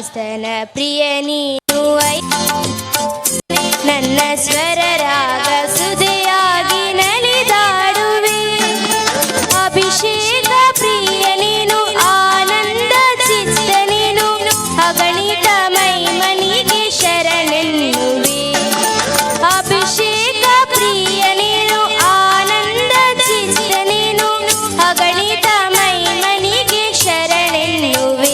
ಸ್ತನ ಪ್ರಿಯ ನೀನು ನನ್ನ ಸ್ವರ ರಾಗ ಸುದೆಯಾಗಿ ನಲಿದಾಡುವೆ ಅಭಿಷೇಕ ಪ್ರಿಯ ನೀನು ಆನಂದ ಚಿತ್ತ ನೀನು ಅಗಣಿತ ಮೈಮನಿಗೆ ಶರಣೆನ್ನುವೆ ಅಭಿಷೇಕ ಪ್ರಿಯ ನೀನು ಆನಂದ ಚಿತ್ತ ನೀನು ಅಗಣಿತ ಮೈಮನಿಗೆ ಶರಣೆನ್ನುವೆ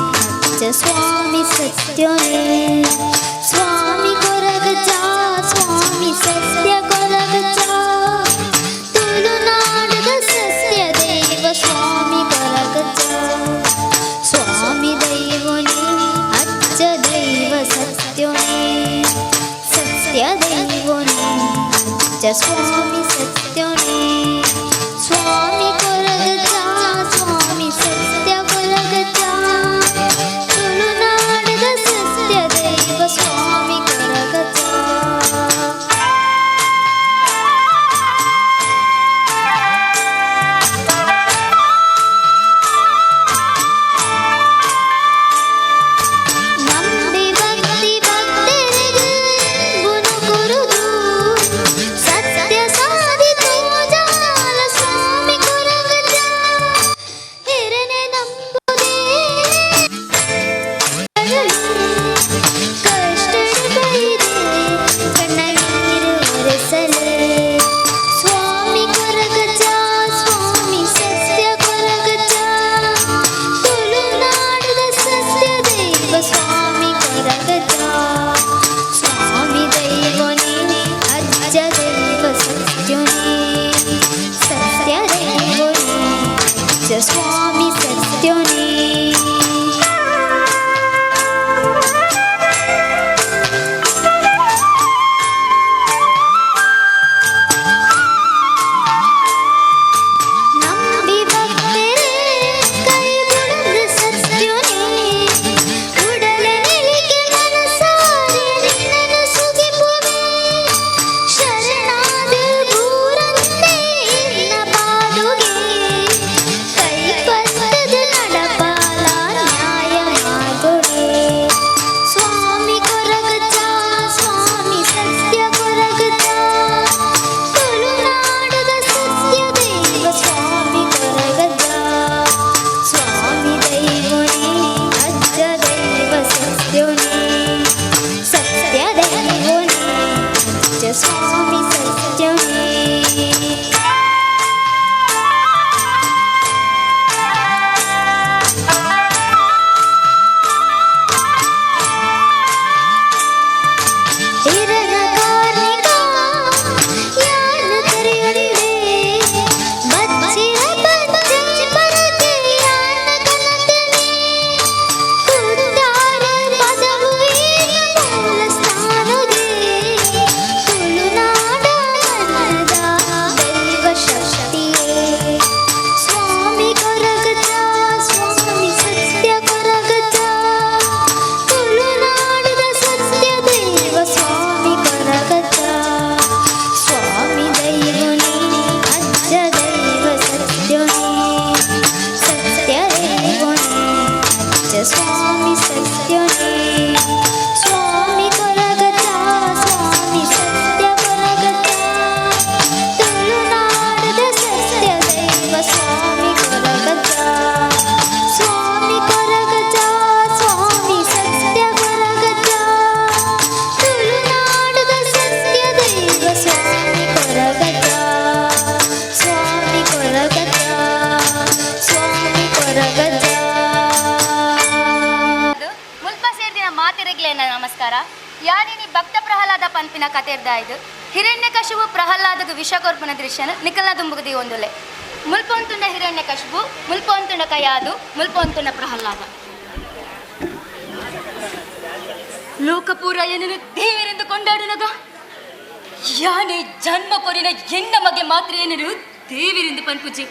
स्वामी सत्योने स्वामी कोरगजा स्वामी सत्य कोरगजा तुलुनाडद सत्य देव स्वामी कोरगजा स्वामी दैवोने अच्च दैव सत्योने सत्य दैवोने अच्च स्वामी सत्योने स्वामी कोरगजा स्वामी सत्य कोरगजा स्वामी कोरगजा ನಂಬಿ ಭಕ್ತಿ ಭಕ್ತರಿಗೆ ಗುಣ ಗುರುದು ಸತ್ಯ ಅಜ್ಜ ಸ್ವಾಮಿ ಸತ್ಯೋನೇ ಸ್ವಾಮಿ ಸತ್ಯೋನೇ ಸ್ವಾಮಿ ಸತ್ಯೋನೇ ಸ್ವಾಮಿ ಕೊರಗತ ಸ್ವಾಮಿ ಸತ್ಯ ಕೊರಗತ ತುಳುನಾಡದ ಸತ್ಯ ದೈವ ಸ್ವಾಮಿ ಕೊರಗತ ಸ್ವಾಮಿ ಕೊರಗತ ಸ್ವಾಮಿ ಸತ್ಯ ಕೊರಗತ ತುಳುನಾಡದ ಸತ್ಯ ದೈವ ಸ್ವಾಮಿ ಕೊರಗತ ಸ್ವಾಮಿ ಕೊರಗತ ಸ್ವಾಮಿ ಕೊರಗತ ಮಾತೆರೆಗ್ಲೇನ ನಮಸ್ಕಾರ ಯಾನಿನಿ ಭಕ್ತ ಪ್ರಹ್ಲಾದ ಪಂಪಿನ ಕತೆರ್ದಾಯ್ದು ಹಿರಣ್ಯಕಶಿಪು ಪ್ರಹ್ಲಾದಗ ವಿಷ ಕೊರ್ಪುನ ದೃಶ್ಯನ ನಿಖಲ್ನ ದುಂಬುಗದಿ ಒಂದುಲೆ ಮುಲ್ಪೊಂತುಂಡ ಹಿರಣ್ಯಕಶಿಪು ಮುಲ್ಪೊಂತುಂಡ ಕಯಾದು ಮುಲ್ಪೊಂತುಂಡ ಪ್ರಹ್ಲಾದ ಲೋಕಪೂರ ಏನನ್ನು ದೇವರೆಂದು ಕೊಂಡಾಡುನಗ ಯಾನೇ ಜನ್ಮ ಕೊರಿನ ಎನ್ನ ಮಗೆ ಮಾತ್ರ ಏನರು ದೇವರೆಂದು ಪನ್ಪುಜಿ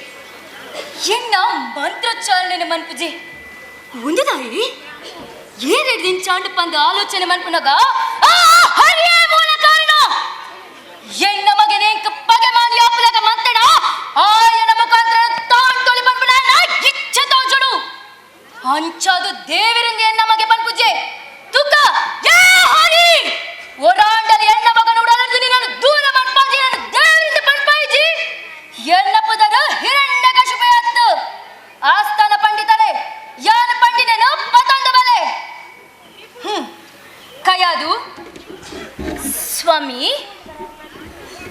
ಎನ್ನ ಮಂತ್ರೋಚ್ಚಾರಣೆ ಮನ್ಪುಜಿ ಒಂದು ತಾಯಿ ಏನೆರಡು ದಿನ ಚಾಂಡು ಪಂದು ಆಲೋಚನೆ ಮನ್ಪುನಗ ಹರಿಯೇ ಮೂಲ ಕಾರಣ ಎನ್ನ ಮಗನೇ ಪಗೆ ಮಾನಿ ಆಪುಲಗ ಮಂತಡ ಆಯನ ಮುಖಾಂತರ ತಾನ್ ತೊಳಿ ಪನ್ಪುನ ಇಚ್ಛೆ ತೋಜುಡು ಅಂಚಾದು ದೇವರಿಂದ ಎನ್ನ ಮಗೆ ಪನ್ಪುಜೆ ತುಕ ಯಾ ಹರಿ ಒರಾಂಡಲಿ ಎನ್ನ ಮಗನ ಉಡಲದು ನಿನ್ನನ್ನು ದೂರ ಮನ್ಪಾಜಿ ನಾನು ದೇವರಿಂದ ಪನ್ಪಾಯಿಜಿ ಎನ್ನ ಪುದರ ಹಿರಣ್ಯಕಶಿಪು ಆಸ್ಥಾನ ಪಂಡಿತರೇ ಯಾನ ಪಂಡಿತನ ಪತಂಗ ಬಲೆ ಕಯಾದು ಸ್ವಾಮಿ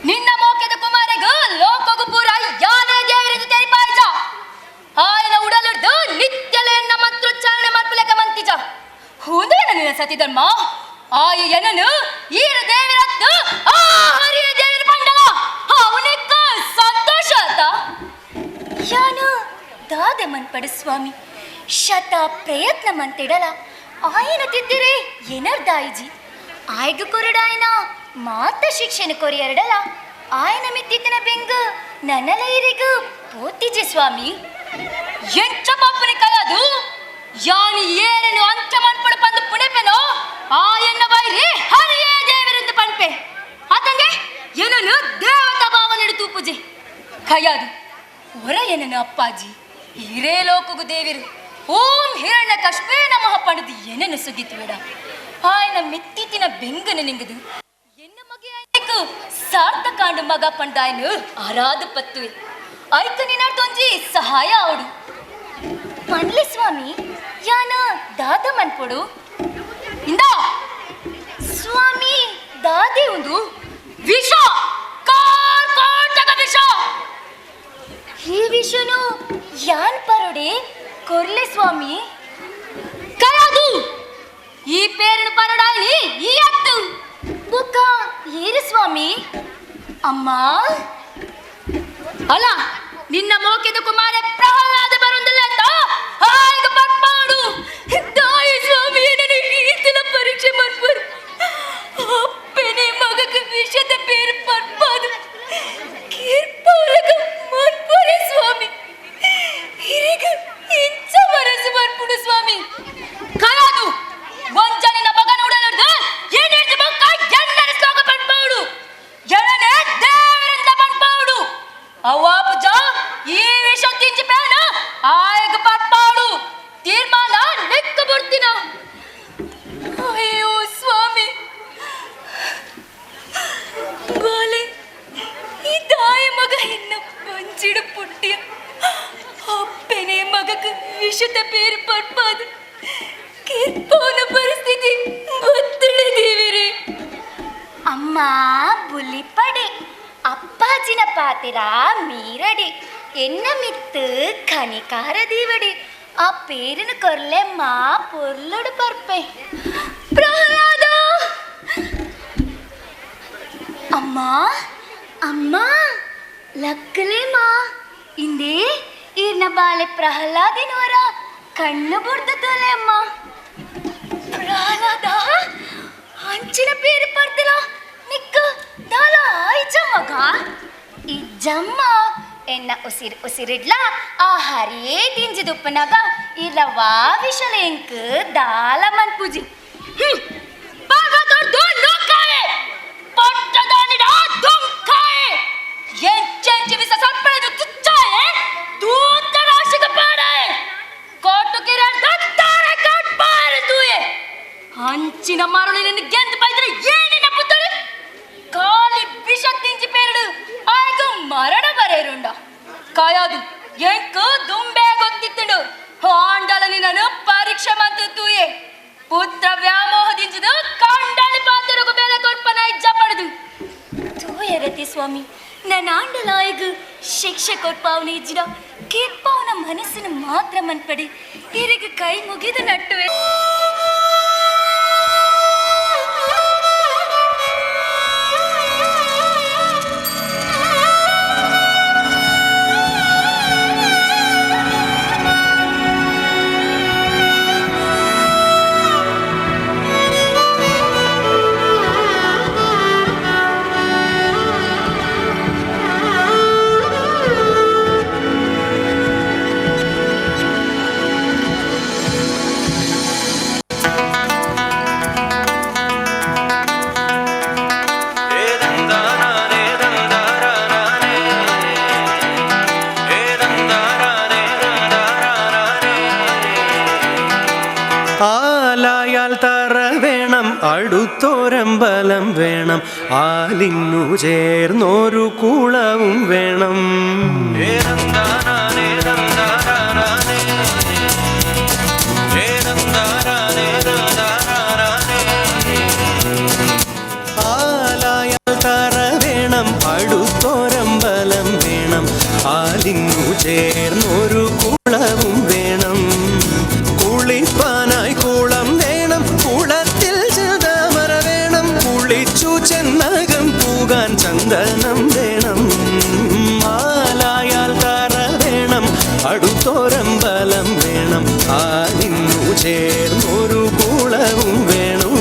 ನಿನ್ನ ಮೋಕೆದ ಕುಮಾರಗ ಲೋಕಗು ಪೂರ ಯಾನೇ ದೇವರಿಂದ ತೆರಿಪಾಯಿಜ ಆಯನ ಉಡಲುಡ್ದು ನಿತ್ಯಲೆನ್ನ ಮಂತ್ರೋಚ್ಚಾರಣೆ ಮನ್ಪುಲೆಕ ಮಂತಿಜ ಹೂಂದೇನ ನಿನ್ನ ಸತಿಧರ್ಮ ಆಯ ಎನನು ಈರ ದೇವಿರತ್ತು ಆ ಹರಿಯ ದೇವಿರ ಪಂಡಲ ಅವನಿಕ್ಕ ಸಂತೋಷ ಆತ ಯಾನು ದಾದೆ ಮನ್ಪಡು ಸ್ವಾಮಿ ಶತ ಪ್ರಯತ್ನ ಮಂತಿಡಲ ಆಯನ ತಿದ್ದಿರೆ ಏನರ್ದಾಯಿಜಿ ಆಯ್ಗ ಕೊರಡಾಯನ ಮಾತ ಶಿಕ್ಷಣ ಕೊರಿಯರಡಲ ಆಯನ ಮಿತ್ತಿನ ಬೆಂಗ ನನ್ನಲ ಇರಿಗು ಪೋತಿಜೆ ಸ್ವಾಮಿ ಎಂಚ ಪಾಪನೆ ಕಲಾದು ಯಾನಿ ಏರನು ಅಂಚ ಮನ್ಪಡು ಪಂದು ಪುಣೆಪೆನೋ ಆಯನ್ನ ಬಾಯಿರೆ ಹರಿಯೇ ದೇವರೆಂದು ಪನ್ಪೆ ಆತಂಗೆ ಏನನು ದೇವತಾ ಭಾವನೆಡು ತೂಪುಜೆ ಕಯಾದು ಹೊರ ಏನನು ಅಪ್ಪಾಜಿ ಹಿರೇ ಲೋಕಗು ದೇವಿರು ಓಂ ಹಿರಣ್ಯಕಶಿಪೇ ನಮಃ ಪಣದು ಏನನ್ನು ಸುಗಿತು ಬೇಡ ಆಯನ ಮಿತ್ತಿನ ಬೆಂಗನ ನಿಂಗದು ಎನ್ನ ಮಗೆ ಆಯ್ತು ಸಾರ್ಥಕಾಂಡು ಮಗ ಪಂಡಾಯನು ಆರಾದು ಪತ್ತುವೆ ಆಯ್ತು ನಿನ್ನೊಂಜಿ ಸಹಾಯ ಅವಡು ಮನ್ಲಿ ಸ್ವಾಮಿ ಯಾನ ದಾದ ಮನ್ಪೊಡು ಇಂದ ಸ್ವಾಮಿ ದಾದೆ ಒಂದು ವಿಷ ಕಾರ್ಕೋಟಕ ವಿಷ ಈ ವಿಷನು ಯಾನ್ ಪರೊಡೆ ಕೊರ್ಲೆ ಸ್ವಾಮಿ ಕಯಾದು ಈ ಪೇರಣ ಪರಡಾಯಿ ಈ ಅತ್ತು ಬುಕ್ಕ ಏರು ಸ್ವಾಮಿ ಅಮ್ಮ ಅಲ್ಲ ನಿನ್ನ ಮೋಕೆದ ಕುಮಾರ ಪ್ರಹ್ಲಾದ నాకు విశుద్ధ పేరు పర్పాదు ಕಿರ್ಪೋನ ಪರಿಸ್ಥಿತಿ ಗೊತ್ತಿದೆ ದೇವಿರೇ. ಅಮ್ಮ ಬುಲಿಪಡಿ ಅಪ್ಪಾಜಿನ ಪಾತಿರ ಮೀರಡಿ ಎನ್ನ ಮಿತ್ತು ಕನಿಕಾರ ದೀವಡಿ ಆ ಪೇರಿನ ಕೊರ್ಲೆಮ್ಮ ಪೊರ್ಲುಡು ಪರ್ಪೆ ಪ್ರಹ್ಲಾದ. ಅಮ್ಮ ಅಮ್ಮ ಲಕ್ಕಲೇಮಾ ಇಂದೇ ಈರ್ನ ಬಾಲೆ ಪ್ರಹ್ಲಾದಿನವರ ಕಣ್ಣು ಬುಡ್ತಲೆ ಅಮ್ಮ. ಪ್ರಹ್ಲಾದ ಅಂಚಿನ ಪೇರು ಪರ್ತಿಲ ನಿಕ್ಕ ದಾಲ ಇಜ್ಜಮ್ಮಗ ಇಜ್ಜಮ್ಮ ಎನ್ನ ಉಸಿರಿಡ್ಲ ಆ ಹರಿಯೇ ದಿಂಜಿದುಪ್ಪನಾಗ ಇಲ್ಲವಾ ವಿಷಲೆಂಕ್ ದಾಲ ಮನ್ ಪೂಜಿ ಹಂಚಿನ ಮರಳಿನ ಗೆಂದು ಬೈದ್ರೆ ಏನಿನ ಪುತ್ತಳಿ ಕಾಲಿ ವಿಷ ತಿಂಜಿ ಪೇರಡು ಆಯ್ಕ ಮರಣ ಬರೇರುಂಡ ಕಾಯದು ಎಂಕ ದುಂಬೆ ಗೊತ್ತಿತ್ತುಂಡು ಹಾಂಡಲನಿ ನಾನು ಪರೀಕ್ಷೆ ಮಂತು ತೂಯೆ ಪುತ್ರ ವ್ಯಾಮೋಹದಿಂಜದು ಕಂಡಳಿ ಪಾತ್ರಗೂ ಬೇರೆ ಕೊರ್ಪನ ಇಜ್ಜ ಪಡೆದು ತೂಯೆ ರತಿ ಸ್ವಾಮಿ ನನ್ನ ಆಂಡಲಾಯಿಗೂ ಶಿಕ್ಷೆ ಕೊರ್ಪಾವನ ಇಜ್ಜಿದ ಕಿರ್ಪಾವನ ಮನಸ್ಸಿನ ಮಾತ್ರ ಮನ್ಪಡಿ ಹಿರಿಗ ಕೈ ಮುಗಿದು ನಟ್ಟುವೆ. ആലായാൽ തറ വേണം അടുത്തോരമ്പലം വേണം ആലിന്നു ചേർന്നൊരു കുളവും വേണം. ആലായാൽ തറ വേണം അടുത്തോരമ്പലം വേണം ആലിന്നു ചേർന്നൊരു കുളവും വേണം. കുളിപ്പാനായി കുളം വേണം കുളത്തിൽ ചന്ദമര വേണം കുളിച്ചു ചെന്നകം പൂകാൻ ചന്ദനം വേണം. ആലായാൽ തറ വേണം അടുത്തോരമ്പലം വേണം ആലിന്നു ചേർന്നൊരു കുളവും വേണം.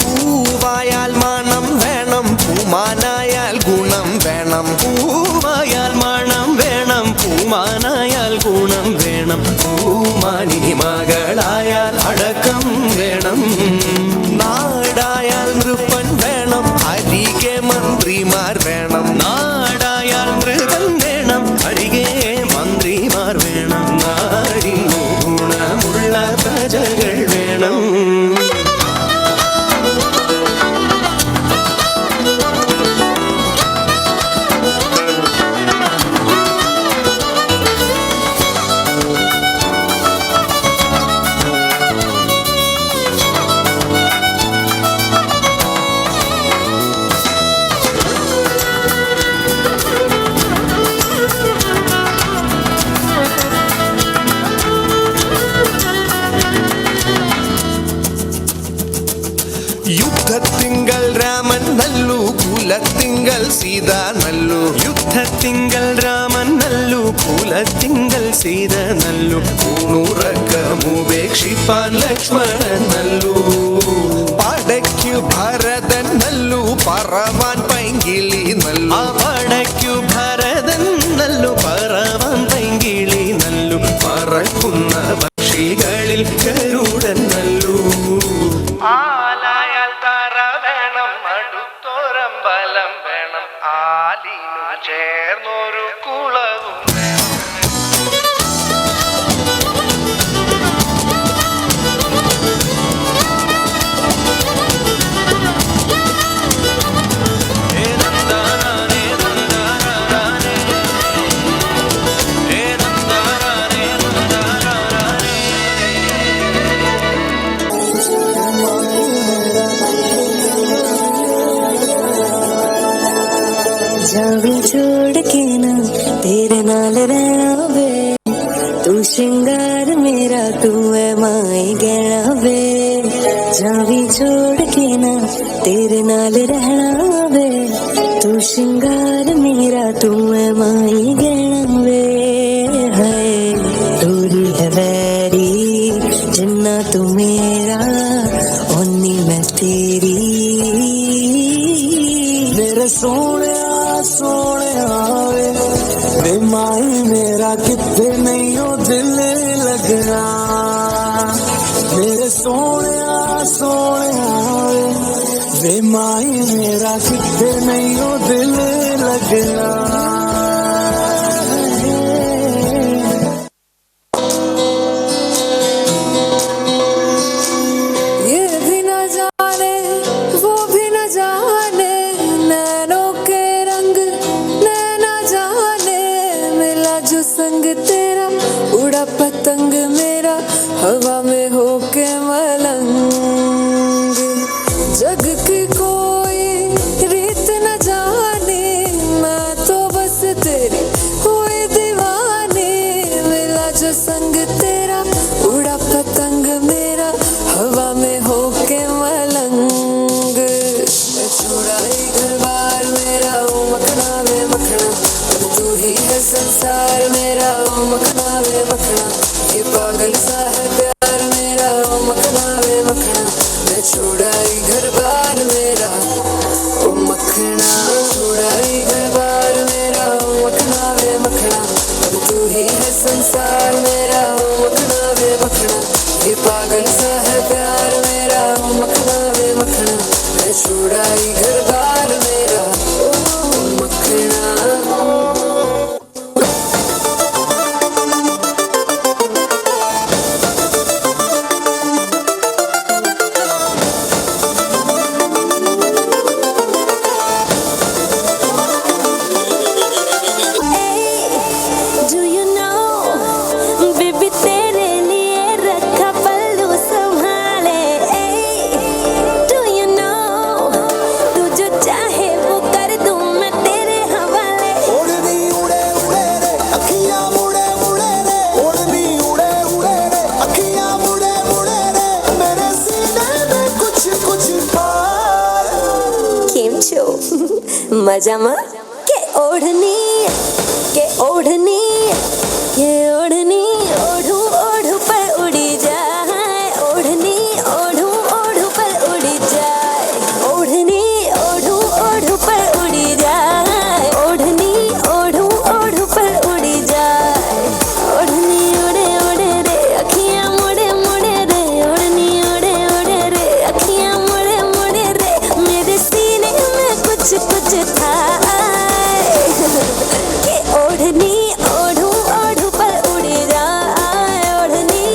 പൂവായാൽ മണം വേണം പൂമാനായാൽ ഗുണം വേണം. പൂവായാൽ മണം വേണം പൂമാനായാൽ ഗുണം വേണം. പൂമാനി മകളായാൽ അടക്കം വേണം. നാടായാൽ നൃപ്പൻ വേണം അരികെ മന്ത്രിമാർ വേണം. നാടായാൽ നൃപൻ വേണം അരികെ മന്ത്രിമാർ വേണം. നാടിനു ഗുണമുള്ള പ്രജകൾ വേണം. യുദ്ധത്തിങ്കൽ രാമൻ നല്ലു കുലത്തിങ്കൽ സീത നല്ലു. യുദ്ധത്തിങ്കൽ രാമൻ നല്ലു കുലത്തിങ്കൽ സീത നല്ലു. ൂണുറക്കമുപേക്ഷിപ്പാൻ ലക്ഷ്മണൻ നല്ലു. പടയ്ക്കു ഭരതൻ നല്ലു പറവാൻ പൈങ്കിളി നല്ലു. പടയ്ക്കു ഭരതൻ നല്ലു പറവാൻ പൈങ്കിളി നല്ലു. പറക്കുന്ന പക്ഷികളിൽ ഗരുഡൻ നല്ലു. ആലായാൽ തറ വേണം അടുത്തോരമ്പലം വേണം ആലിനു ചേർന്നൊരു കുളവും വേണം. छोड़ के ना तेरे नाल रहना वे, तू श्रृंगार मेरा तू मैं माई गहना वे। है दूरी है वैरी जिन्ना तू मेरा ओनी मैं तेरी। मेरे सोने वे, वे माई मेरा कितने नहीं हो दिल लगना। मेरे सोने वे, वे माई मेरा कितने नहीं हो दिल लगना। संग तेरा उड़ा पतंग मेरा हवा में होके मलंग। जग की कोई रीत न जाने मैं तो बस तेरी हुई दीवानी। मिला जो संग तेरा उड़ा पतंग मेरा हवा में होके मलंग। मैं छुड़ाई घर बार मेरा ओ मखना वे मखना, तू ही है संसार मेरा ओ मखना वे मखना। ये पागल सा है प्यार मेरा ओ मखना वे मखना। मैं छुड़ाई घर बार मेरा ओ मखना, छुड़ाई घर बार मेरा ओ मखना वे मखना। तू ही है संसार मेरा ओ मखना वे मखना। ये पागल सा है प्यार मेरा ओ मखना वे मखना। मैं छुड़ाई घर बार मेरा ओ मखना। मजामा के ओढ़नी ओढ़ू ओढ़ू पर उड़ी जाए। ओढ़नी ओढ़ू ओढ़ू पर उड़ी जाए। ओढ़नी ओढ़ू ओढ़ू पर उड़ी जाए। ओढ़नी ओढ़ू ओढ़ू पर उड़ी जाए। ओढ़नी उड़े उड़े रे अखियां मुड़े मुड़े रे। ओढ़नी उड़े उड़े रे अखियां मुड़े मुड़े रे। मेरे सीने में कुछ कुछ था के ओढ़नी ओढ़ू ओढ़ू पर उड़ी जाए। ओढ़नी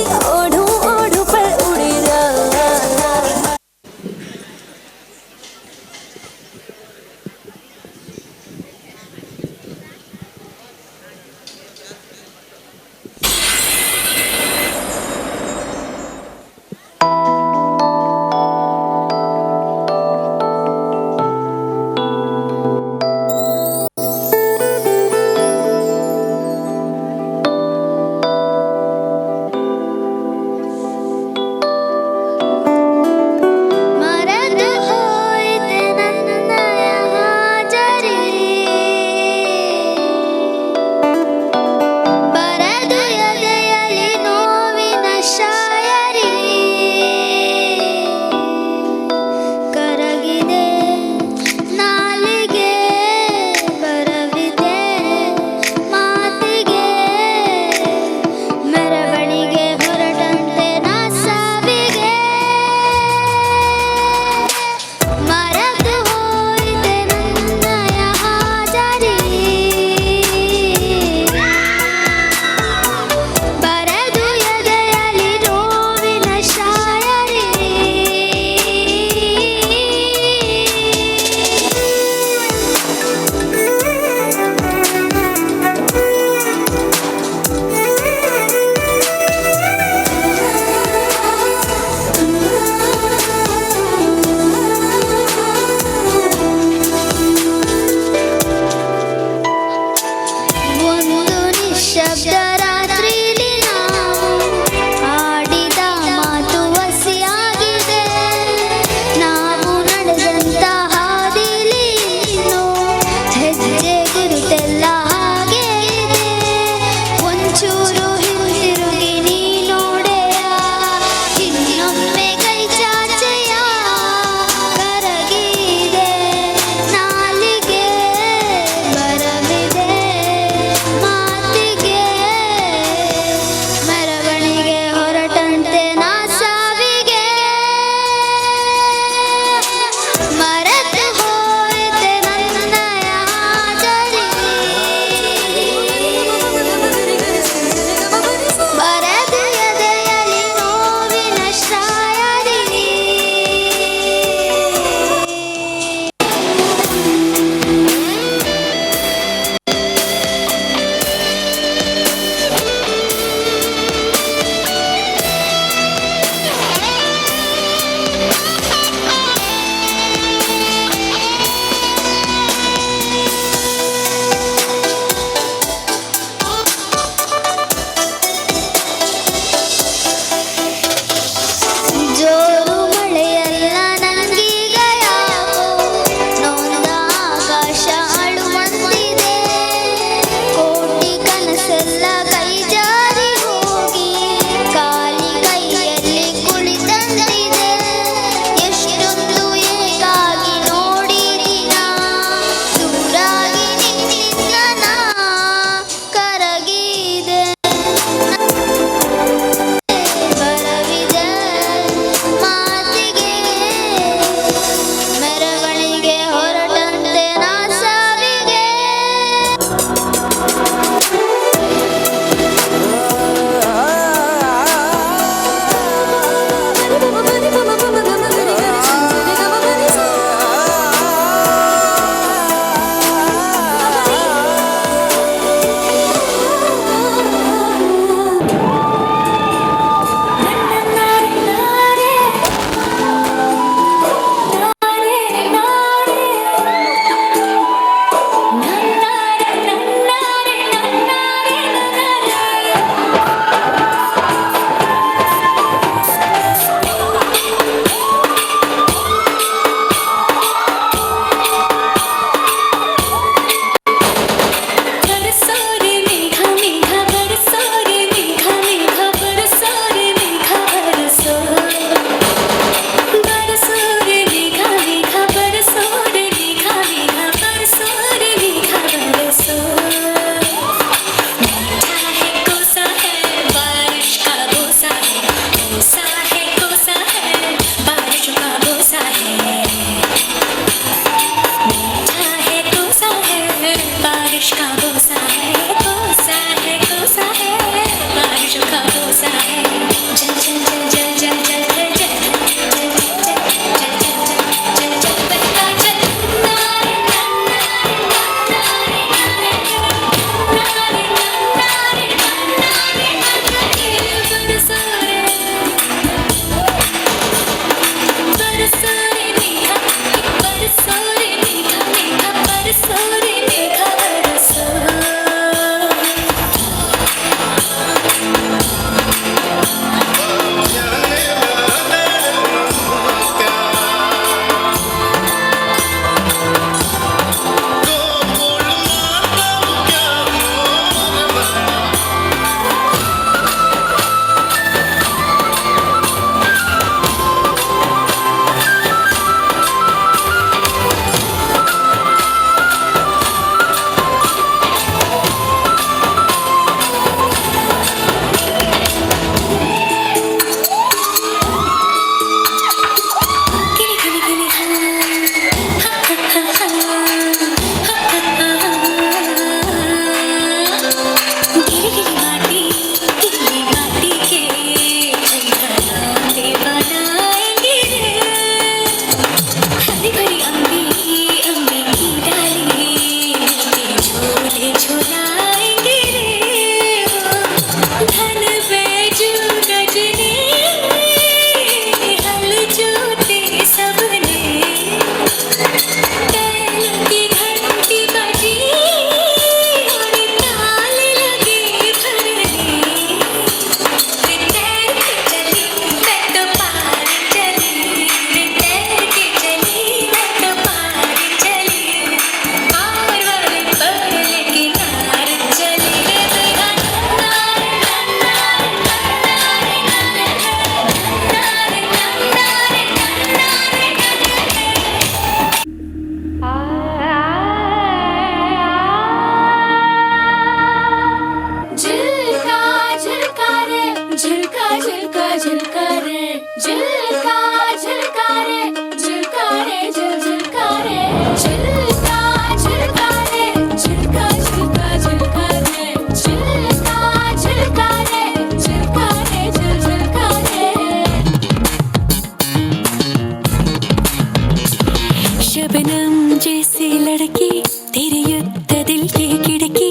शबनम जैसी लड़की तेरे युद्ध दिल की खिड़की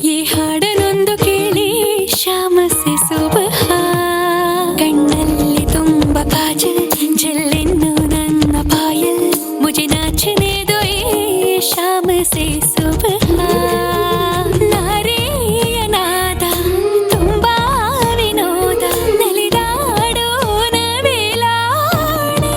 ये हाडनೊಂದು ಕೇಳಿ शाम से सुबह कಣ್ಣಲ್ಲಿ ತುಂಬ काजल जल्लेन्नु ನನ್ನ पायल मुझे नाचने दो ये शाम से सुबह नारेಯ ನಾದ ತುಂಬಾ ವಿನೋದ ನಲಿದಾಡೋಣ ವೇಲಾಣೆ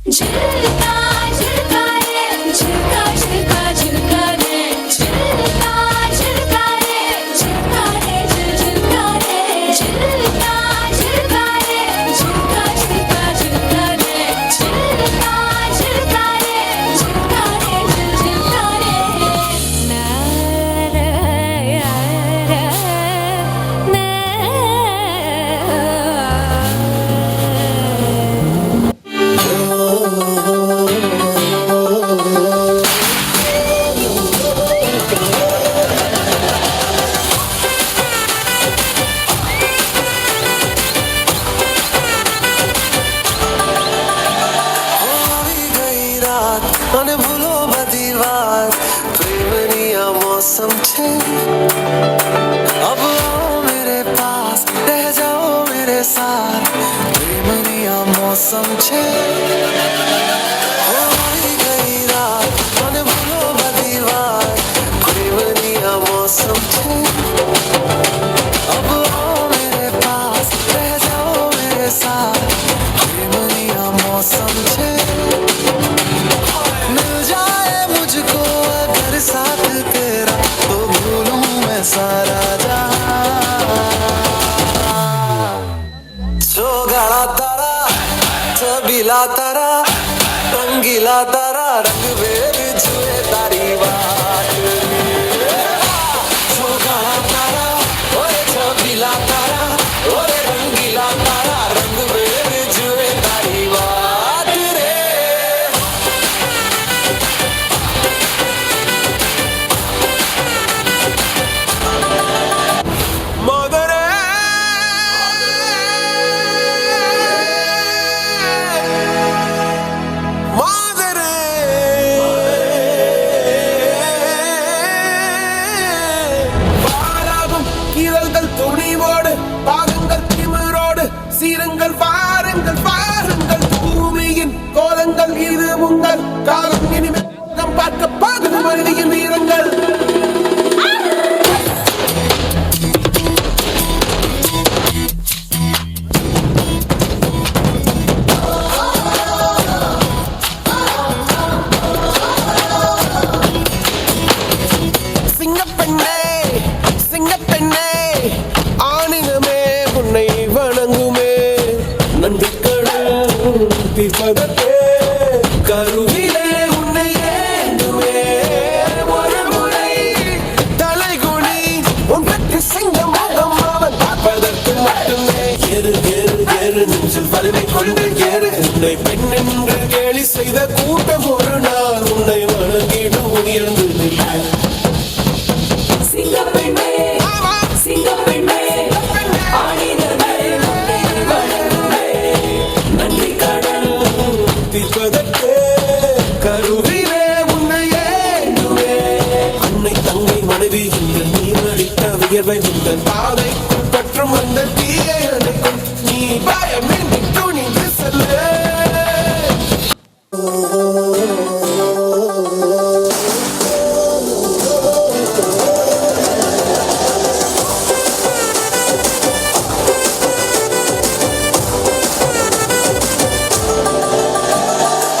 झिलका झिलका रे झिलका झिलका झिलका रे झिलका झिलका रे झिलका रे झिलका रे झिलका झिलका रे झिलका झिलका झिलका रे झिलका झिलका रे झिलका रे झिलका रे ना रा रा ना આવી ગઈ રાત અને ભૂલો બધી વાત પ્રેમની આ મૌસમ છે अब आओ मेरे पास रह जाओ मेरे साथ प्रेमनी आ मौसम छे આવી ગઈ રાત અને ભૂલો બધી વાત પ્રેમની આ મૌસમ છે अब आओ मेरे पास रह जाओ मेरे साथ प्रेमनी आ मौसम छे मिल जाए मुझको अगर साथ तेरा तो भूलूं मैं सारा जहां जो गाड़ा तारा छबीला तारा रंगीला तारा रंग वेर जुए तारी बात जो गाड़ा तारा ओरे छबीला तारा ओरे रंगीला तारा रंग वेर जुए तारी बात रे मदरे मदरे பாராகும் கீரல்கள் துணிவோடு பாகங்கள் திமிரோடு சீரங்கள் வாருங்கள் வாருங்கள் பூமியின் கோலங்கள் இது உங்கள் காலம் இனிமேல் நாம் பார்க்க பாகுது மனிதியின் வீரங்கள் சிங்கப்பெண்ணே சிங்கப்பெண்ணே ஆணினமே உன்னை வணங்குமே நன்றி கடல் தீபகத்தே கருவிலே உன்னை ஏந்துமே ஒரு முறை தலைகுனி உன் பெற்று சிங்க முகம் அவன் பார்ப்பதற்கு மட்டுமே ஏறு ஏறு ஏறு நெஞ்சில் வலிமை கொண்டு ஏறு உன்னை பெண் என்று கேலி செய்த கூட்டம் ஒரு நாள் உன்னை வணங்கிடும் உயர்ந்து நின்று சிங்கப்பெண்ணே சிங்கப்பெண்ணே ஆடினமே உன்னை வணங்குமே நன்றி கடல் தீர்ப்பதற்கே கருவிலே உன்னை ஏந்துமே அன்னை தங்கை மனைவி இந்த நீர் அடித்த வியர்வை உங்கள் பாதைக்குள் பற்றும் அந்த தீயை அணைக்கும் நீ பயமின்றி துணிந்து செல்ல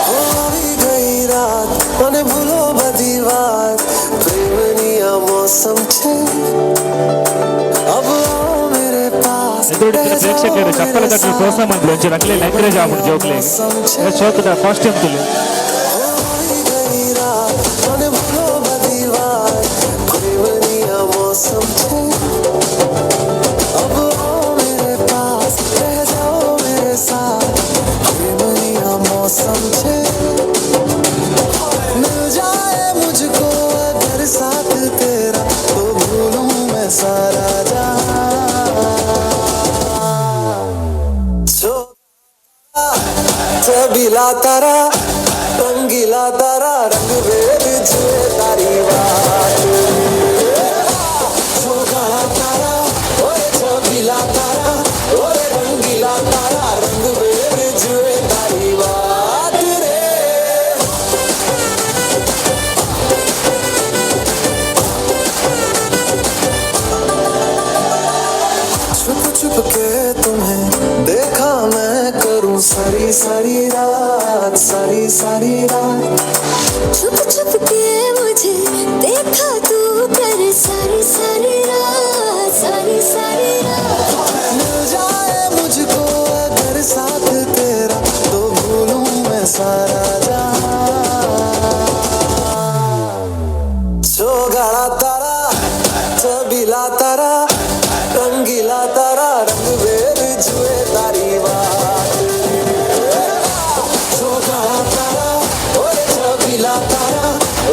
આવી ગઈ રાત અને ભૂલો બધી વાત પ્રેમની આ મૌસમ છે अब आओ मेरे पास ಎದುರಿನ ಪ್ರೇಕ್ಷಕರು ಚಪ್ಪಲ ತಟ್ಟಲು ಪ್ರೋತ್ಸಾಹ ಮಾಡಿದ್ರು ಒಂಚೂರು ಅಕ್ಲೆ ಎಂಕರೇಜ್ ಆಗ್ಬಿಟ್ಟು ಜೋಕ್ಲೆ ಶೋಕದ ಫಸ್ಟ್ ಟೈಮ್ ತುಳು આવી ગઈ રાત અને ભૂલો બધી વાત પ્રેમની આ મૌસમ છે अब आओ मेरे पास रह जाओ मेरे साथ प्रेमनी आ मौसम छे मिल जाए मुझको अगर साथ तेरा तो भूलूं मैं सारा जहां जो छबीला तारा रंगीला तारा रंग वेद जुए तारी बात सोगाला तारा ओए छबीला तारा ओए रंगीला तारा रंग वेद जुए तारी बात रे छुप छुप के तुम्हें देखा मैं करूं सारी सारी रात सारी सारी रात छुप छुप के मुझे देखा तू कर सारी सारी रात सारी सारी रात मिल जाए मुझको अगर साथ तेरा तो भूलूं मैं सारा जहां सोगाला तारा छबीला तारा रंगीला तारा रंग वेद जुए तारी बात सोगाला तारा ओरे छबीला तारा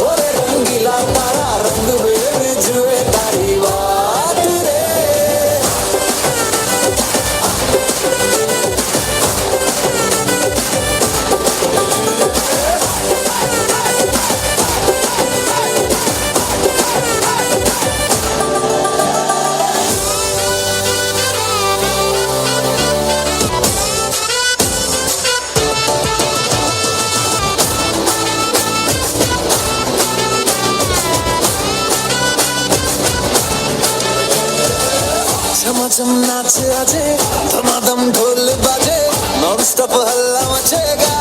ओरे रंगीला तारा रंग वेद जुए तारी बात रे झमाझम नाच आजे धमाधम ढोल बाजे नॉन स्टॉप हल्ला मचेगा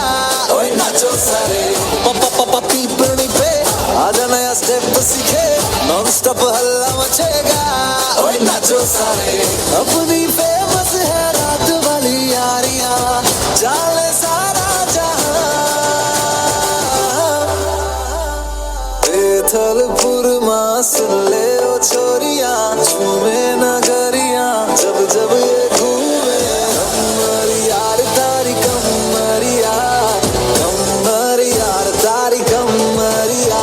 ओए नाचो सारे पप्पा पप्पा पीपनी पे आजा नया स्टेप सीखे नॉन स्टॉप हल्ला मचेगा ओए नाचो सारे अपनी फेमस है रात वाली यारियां चाले सारा जहां बेथलपुर मां सुन ले ओ छोरियां झूमे नगरियां जब जब ये घूमे कमर यार तारी कमरिया तारी कमरिया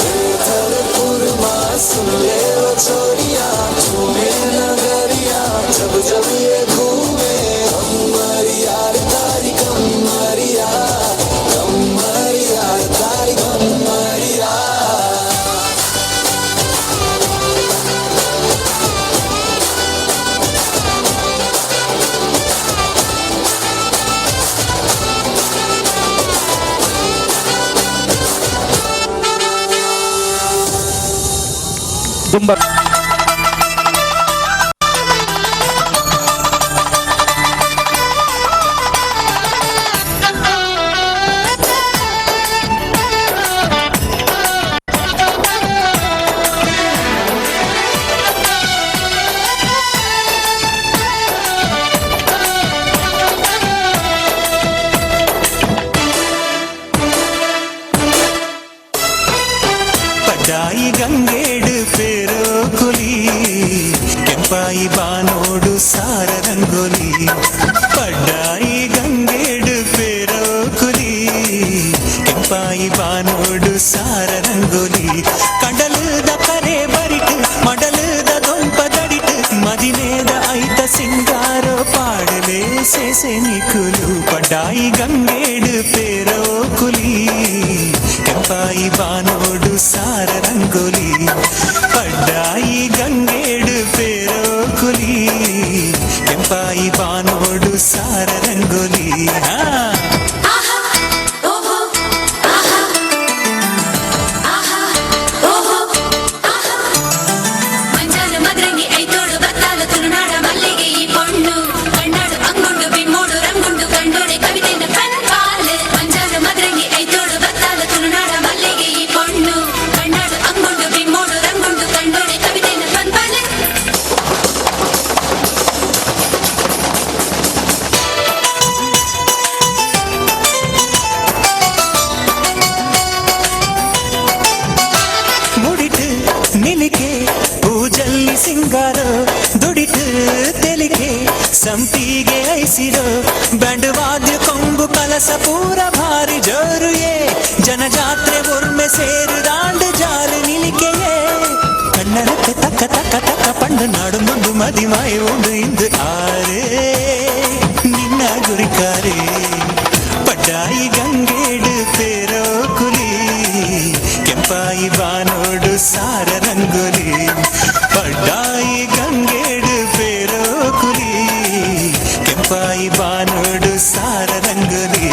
बेथलपुर मां सुन ले ओ छोरियां झूमे नगरियां जब जब ये घूमे कमर यार तारी कमरिया तारी कमरिया ದುಂಬ ಪಡ್ಡಾಯಿ ಗಂಗೇಡು ಪೇರೋ ಕುಲಿ ಕೆಂಪಾಯಿ ಬಾನೋಡು ಸಾರ ರಂಗೋಲಿ ಪಡ್ಡಾಯಿ ಗಂಗೇಡು ಪೇರೋ ಕುಲಿ ಕೆಂಪಾಯಿ ಬಾನೋಡು ಸಾರ ರಂಗೋಲಿ ಕಡಲದ ಕರೆ ಬರಿಟು ಮಡಲದ ದೊಂಪದಡಿಟು ಮದಿನೇದ ಐತ ಸಿಂಗಾರೋ ಪಾಡಲೇ ಸೇಸೆ ನಿಕುಲು ಪಡ್ಡಾಯಿ ಗಂಗೇಡು ಪೇರೋ ಕುಲಿ ಕೆಂಪಾಯಿ ಬಾನೋಡು ಸಾರ ರಂಗೋಲಿ ಪಡ್ಡಾಯಿ ಗಂಗೇಡು ಪೇರೋ ಕುಲಿ ಕೆಂಪಾಯಿ ಬಾನೋಡು ಸಾರ ರಂಗೋಲಿ ಸಿಂಗಾರೋ ದುಡಿತು ತೆಲಿಗೆ ಸಂಪಿಗೆ ಐಸಿರೋ ಬ್ಯಾಂಡ್ ವಾದ್ಯ ಕೊಂಬು ಕಲಸ ಪೂರ ಭಾರಿ ಜೋರುಯೇ ಜನಜಾತ್ರೆ ಒರ್ಮೆ ಸೇರು ದಾಂಡು ಜಾರು ನಿಲಿಕೆಯೇ ಕಣ್ಣರಕ್ಕೆ ತಕ್ಕ ತಕ್ಕ ತಕ್ಕ ಪಂಡು ನಾಡು ಮುಂಡು ಮದಿಮಾಯ ಉಂಡು ಇಂದು ಆರೇ ನಿನ್ನ ಗುರಿಕಾರೆ ಪಡ್ಡಾಯಿ ಗಂಗೇಡು ಪೇರೋ ಕುಲಿ ಕೆಂಪಾಯಿ ಬಾನೋಡು ಸಾರ ರಂಗೋಲಿ ಪಡ್ಡಾಯಿ ಗಂಗೇಡು ಪೇರೋ ಕುಲಿ ಕೆಂಪಾಯಿ ಬಾನೋಡು ಸಾರ ರಂಗೋಲಿ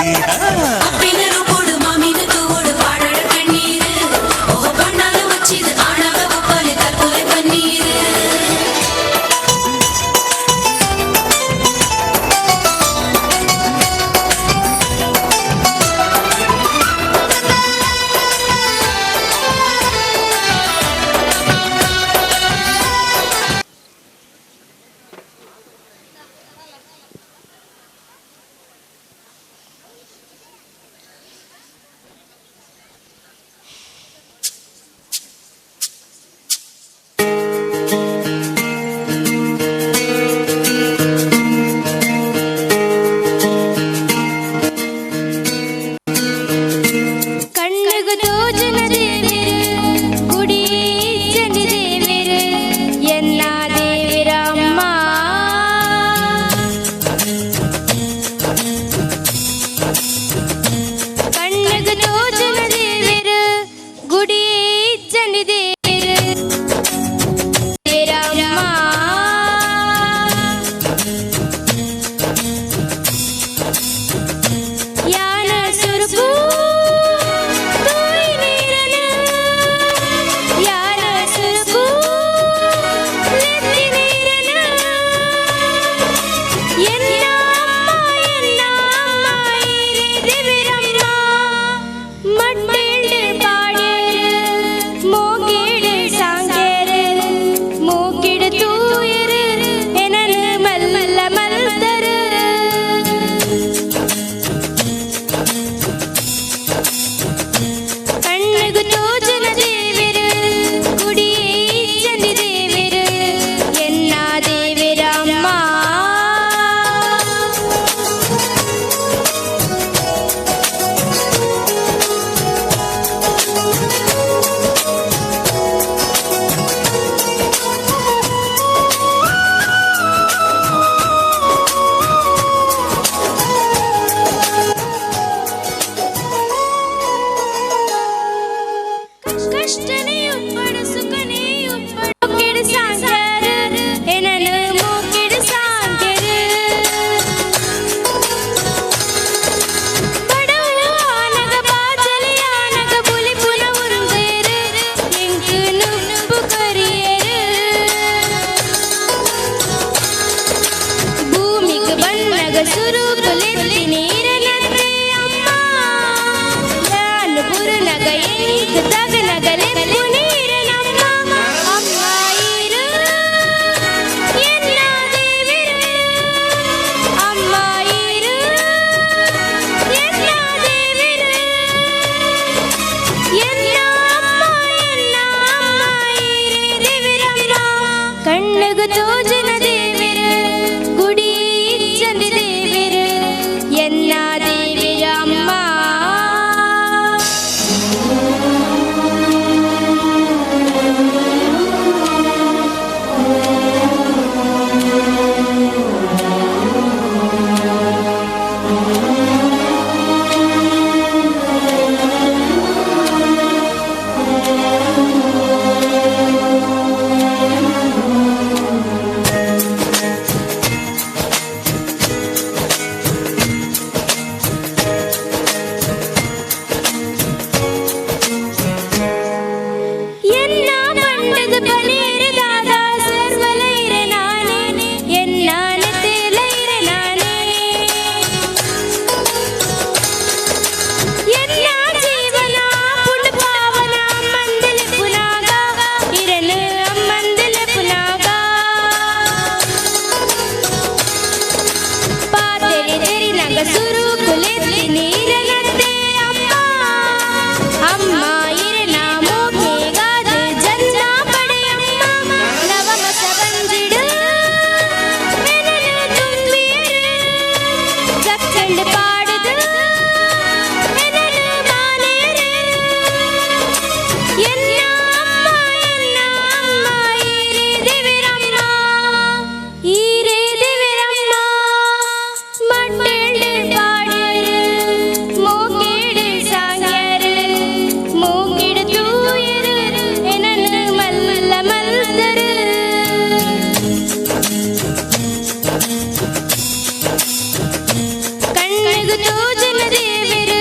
ಬೆಳಗುತ್ತೋ ಜನದೇವರು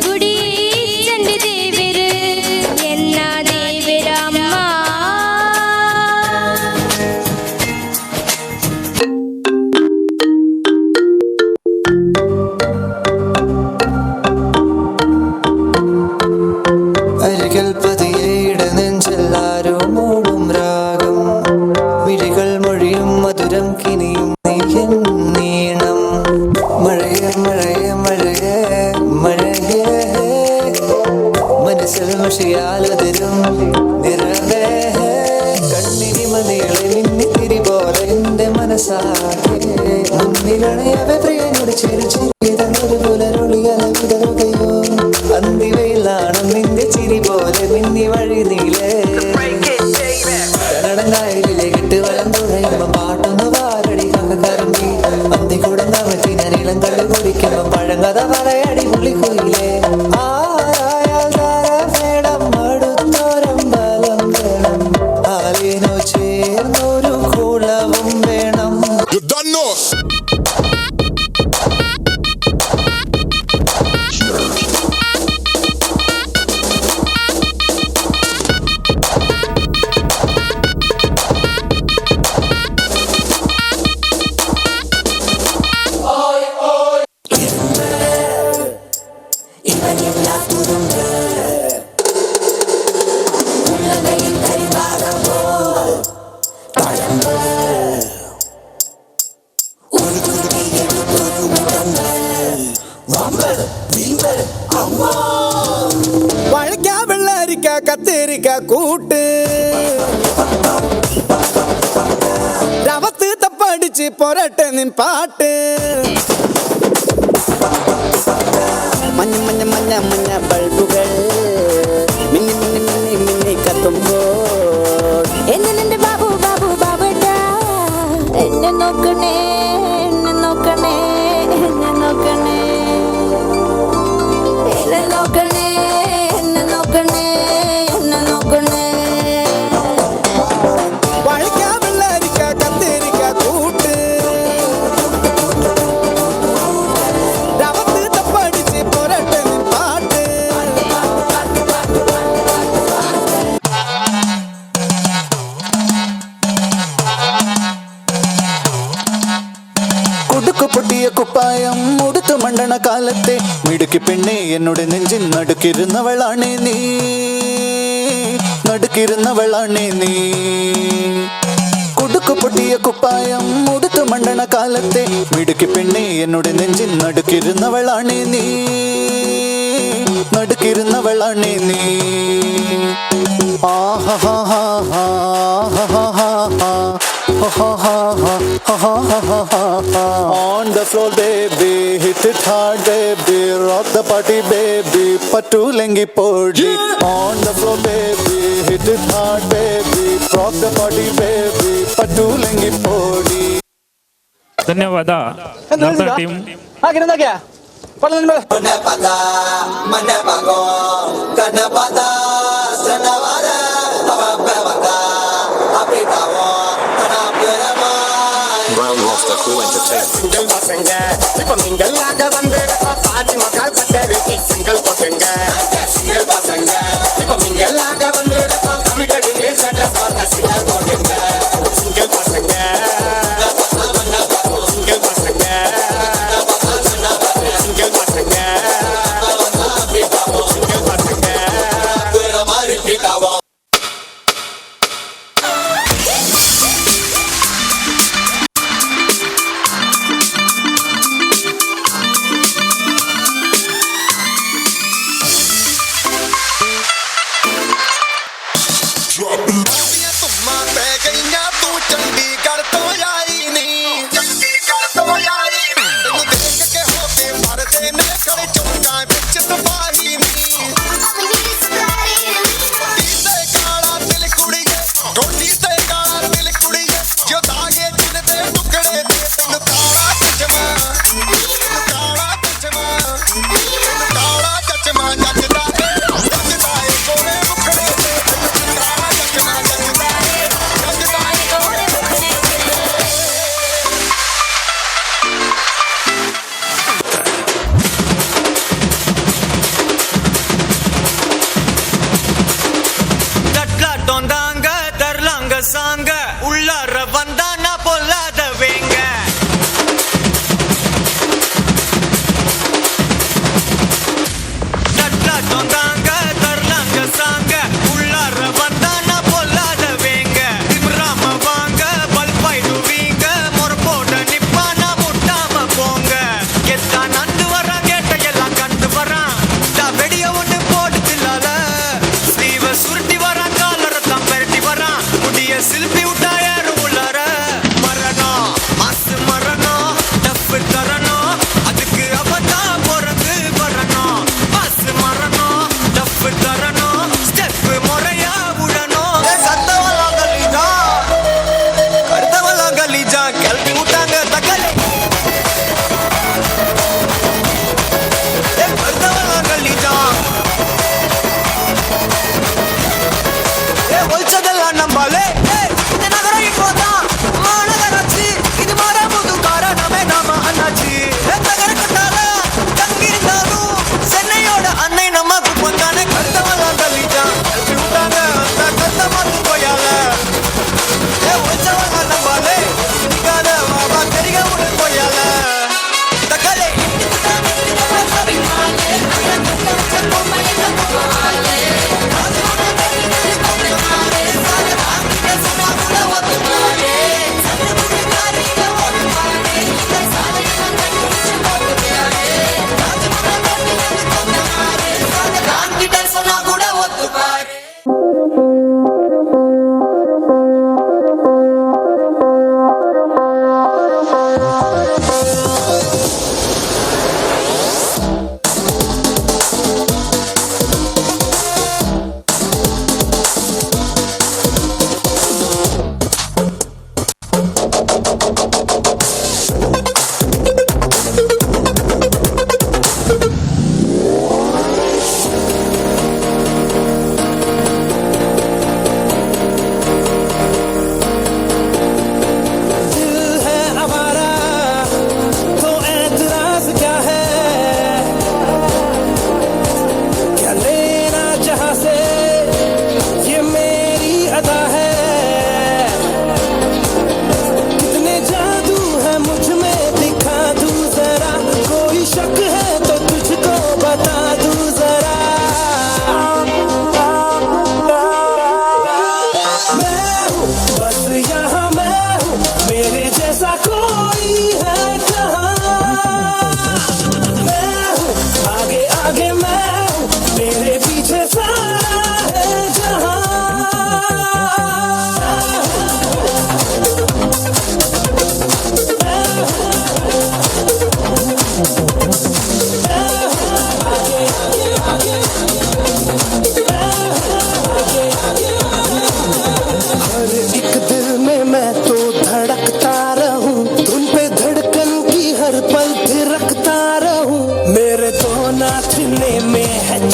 ಗುಡಿ ಚಂಡಿ ದೇವರು ಎನ್ನ ದೇವರಮ್ಮ അരികൽ പതിയേട നെഞ്ചെല്ലാരോ മൂടും രാഗം വിഴികൾ മൊഴിയും മധുരം കിനിയും നെയ്യൻ നീണം മഴയേ മഴയേ മഴയേ മഴയേ മനസ്സിൽ മഷിയാലതിരും നിറവേ കണ്ണിനി മണികളെ മിന്നിത്തിരി പോലെ എന്റെ മനസ്സാകെ മുന്നിലണയവെ പ്രിയനോട് ചെറു ചെറിയതൊരു പുലരൊളിയലകുതറുകയോ അന്തിവയിലാണ് നിന്റെ ചിരി പോലെ മിന്നി വഴി നീലേ കന്നടങ്കായലിലെ കിട്ട് വലം തുഴയുമ്പോ പാട്ടൊന്ന് വാരടി കറങ്ങി അന്തി കൊടുന്നവറ്റി ഞാൻ ഇളം കള്ളു കുടിക്കുമ്പോ പഴങ്കഥ പറയടി പുളിക്കുയിലേ ആരായാൽ വേണം അടുത്തോരം ബലം വേണം ആലിനു ചേർന്നൊരു കുളവും വേണം. വഴക്കാ വെള്ളരിക്ക കത്തേരിക്ക കൂട്ട് രവത്ത് തപ്പടിച്ച് പൊരട്ടെ നിൻ പാട്ട് മഞ്ഞ മഞ്ഞ മഞ്ഞ മഞ്ഞ ബൾബുകൾ മിന്നി മിന്നി മിന്നി മിന്നി കത്തുമ്പോൾ എന്നെ ബാബു ബാബു ബാബട്ടാ എന്നെ നോക്കണേ എന്നെ നോക്കണേ എന്നെ നോക്കണേ എന്നെ നോക്കണേ എന്നെ നോക്കണേ എന്നെ നോക്കണേ വഴക്കാ വെള്ളരിക്ക കത്തേരിക്ക കൂട്ട് രവത്ത് തപ്പടിച്ച് പൊരട്ടെ നിൻ പാട്ട് കുടുക്കു പൊട്ടിയ കുപ്പായം ഉടുത്തു മണ്ടണ കാലത്തെ മിടുക്കി പെണ്ണെ എന്നോട് നെഞ്ചിൻ നടുക്കിരുന്നവളാണേ നീ നടുക്കിരുന്നവളാണേ നീ കുടുക്കു പൊട്ടിയ കുപ്പായം ഉടുത്തു മണ്ടണ കാലത്തെ മിടുക്കി പെണ്ണെ എന്നോട് നെഞ്ചിൻ നടുക്കിരുന്നവളാണേ നീ നടുക്കിരുന്നവളാണേ നീ On the floor, baby, hit it hard, baby, rock the party, baby, patulengi podi. On the floor, baby, hit it hard, baby, rock the party, baby, patulengi podi. ಧನ್ಯವಾದ ನಮ್ಮ ಟೀಮ್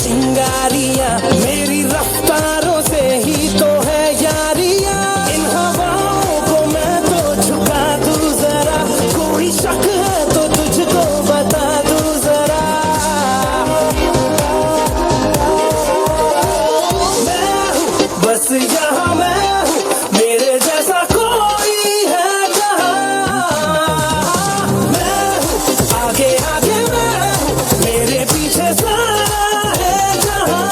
चिंगारियां मेरी रफ्तारों से ही तो है यारियां इन हवाओं को मैं तो झुका दूं जरा कोई शक है तो तुझको बता दूं जरा मैं हूँ बस यहाँ मैं हूँ मेरे जैसा कोई है जहाँ मैं हूँ आगे आगे मैं हूँ मेरे पीछे सारा है जहाँ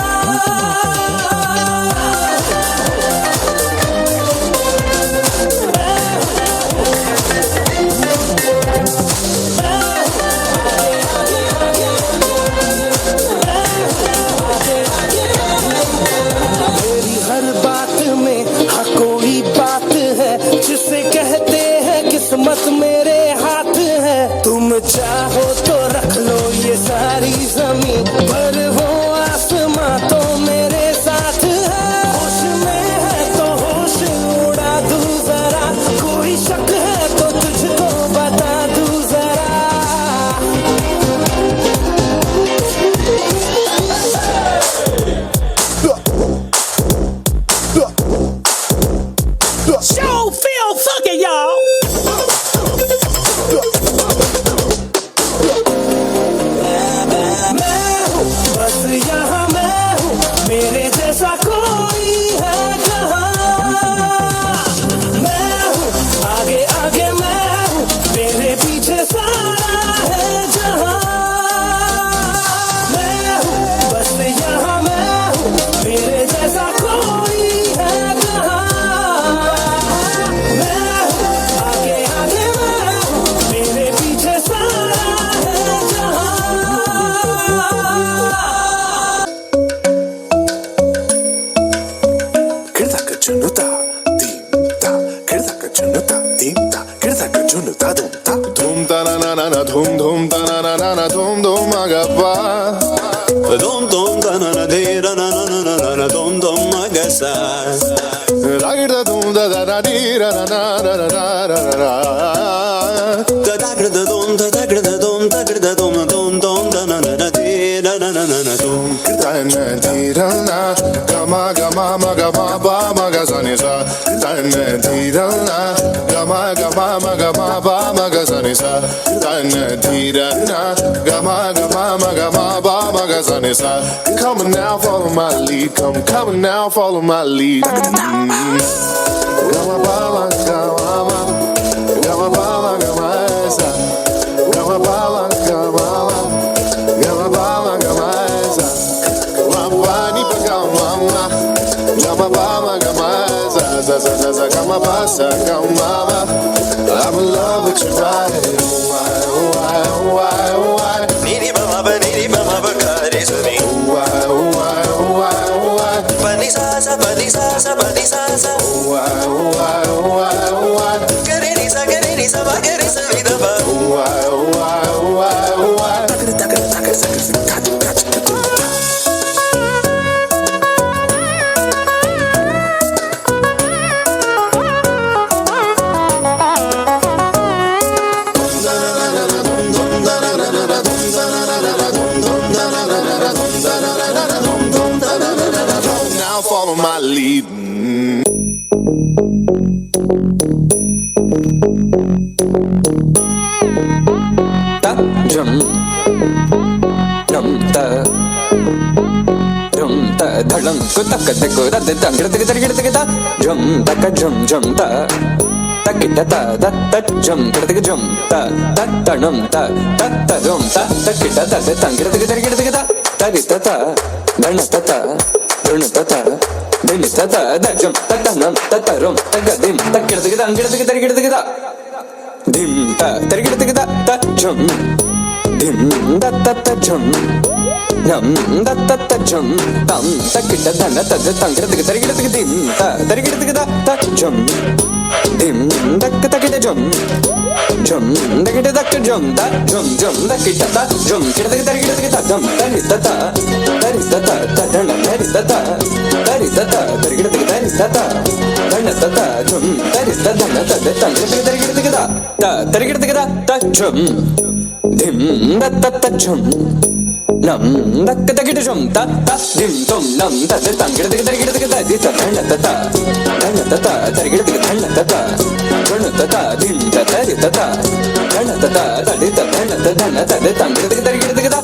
मेरी हर बात में हाँ कोई बात है जिसे कहते हैं किस्मत मेरे हाथ है तुम चाहो तो रख लो ये सारी जमीन पर वो आसमां तो मेरे साथ है होश में है तो होश उड़ा दूं जरा कोई शक है तो तुझको बता दूं जरा Show feel fucking y'all. मैं हूँ बस यहाँ मैं हूँ मेरे जैसा कोई है जहाँ मैं हूँ आगे आगे मैं हूँ मेरे पीछे सारा है जहाँ मैं हूँ बस यहाँ मैं हूँ मेरे जैसा कोई है जहाँ मैं हूँ आगे आगे मैं हूँ मेरे पीछे सारा है जहाँ Kirdaka chunuta, dimta. Kirdaka chunuta, dimta. Kirdaka chunuta, dumta. Dhum ta na na na na dhum dhum ta na na na na dhum dhum agappa. Dum dum da na na de ra na na na na na dum dum magasa. Ragda dhum da da da di ra na na na na na na na. Da da gra da dum da da gra da dum da gra da dum dum dum da na na na de ra na na na na dum. Ta na di ra na gama gama ma gama ba ma ga sa ni sa. Ta na di ra na gama gama ma gama ba ma ga sa ni sa. Ta na di ra na gama gama ma gama ba ma ga sa ni sa. Come on now, follow my lead. Come on now, follow my lead. Gama ba ma gama ma gama ba ma gama sa. Gama ba ma gama ma gama ba ma gama sa. Gama ni pa gama ma gama ba ma gama sa sa sa sa sa gama ba sa gama ma. I'm in love with your body. Why, why, why, why? Niri ba ba ga re sa ni. Why, why, why, why? Pa ni sa sa pa ni sa sa pa ni sa sa. Why, why, why, why? Ga re ni sa ba ga re sa ni da ba. Why, why, why, why? Now follow my lead. Drum drum ta drum ta dhalam ko tak tak ko da da dang da da da da drum ta ka drum drum ta ta ki ta da ta drum da da drum ta ta ta drum ta ta ta drum ta ta ki ta da da dang da da da ta ri ta ta dhan ta ta dhan ta ta dhan ta ta da drum ta ta nam ta ta rum ta ga dim ta ki da dang da da dim ta ta ki da ta drum dim da ta ta drum nam da ta ta drum tam ta ki da dhan ta da dang da dim ta ta ki da ta drum dim da ta ki da drum drum da ki da ta drum da drum drum da ki da ta drum ki da ta drum ta ni ta ta ta dhan ta ri ta ta ta ri ta ta ta ki da ta dhan ta ta drum ta ri ta dhan ta da dang da ta ta ki da ta drum dim da ta ta drum lam dak tak jum ta ta dim tum lam ta ta gida gida gida gida di ta dhan ta ta tar gida gida dhan ta ta dhan ta ta dim ta ta di ta ta dhan ta ta ta di ta dhan ta dhan ta di ta gida gida gida gida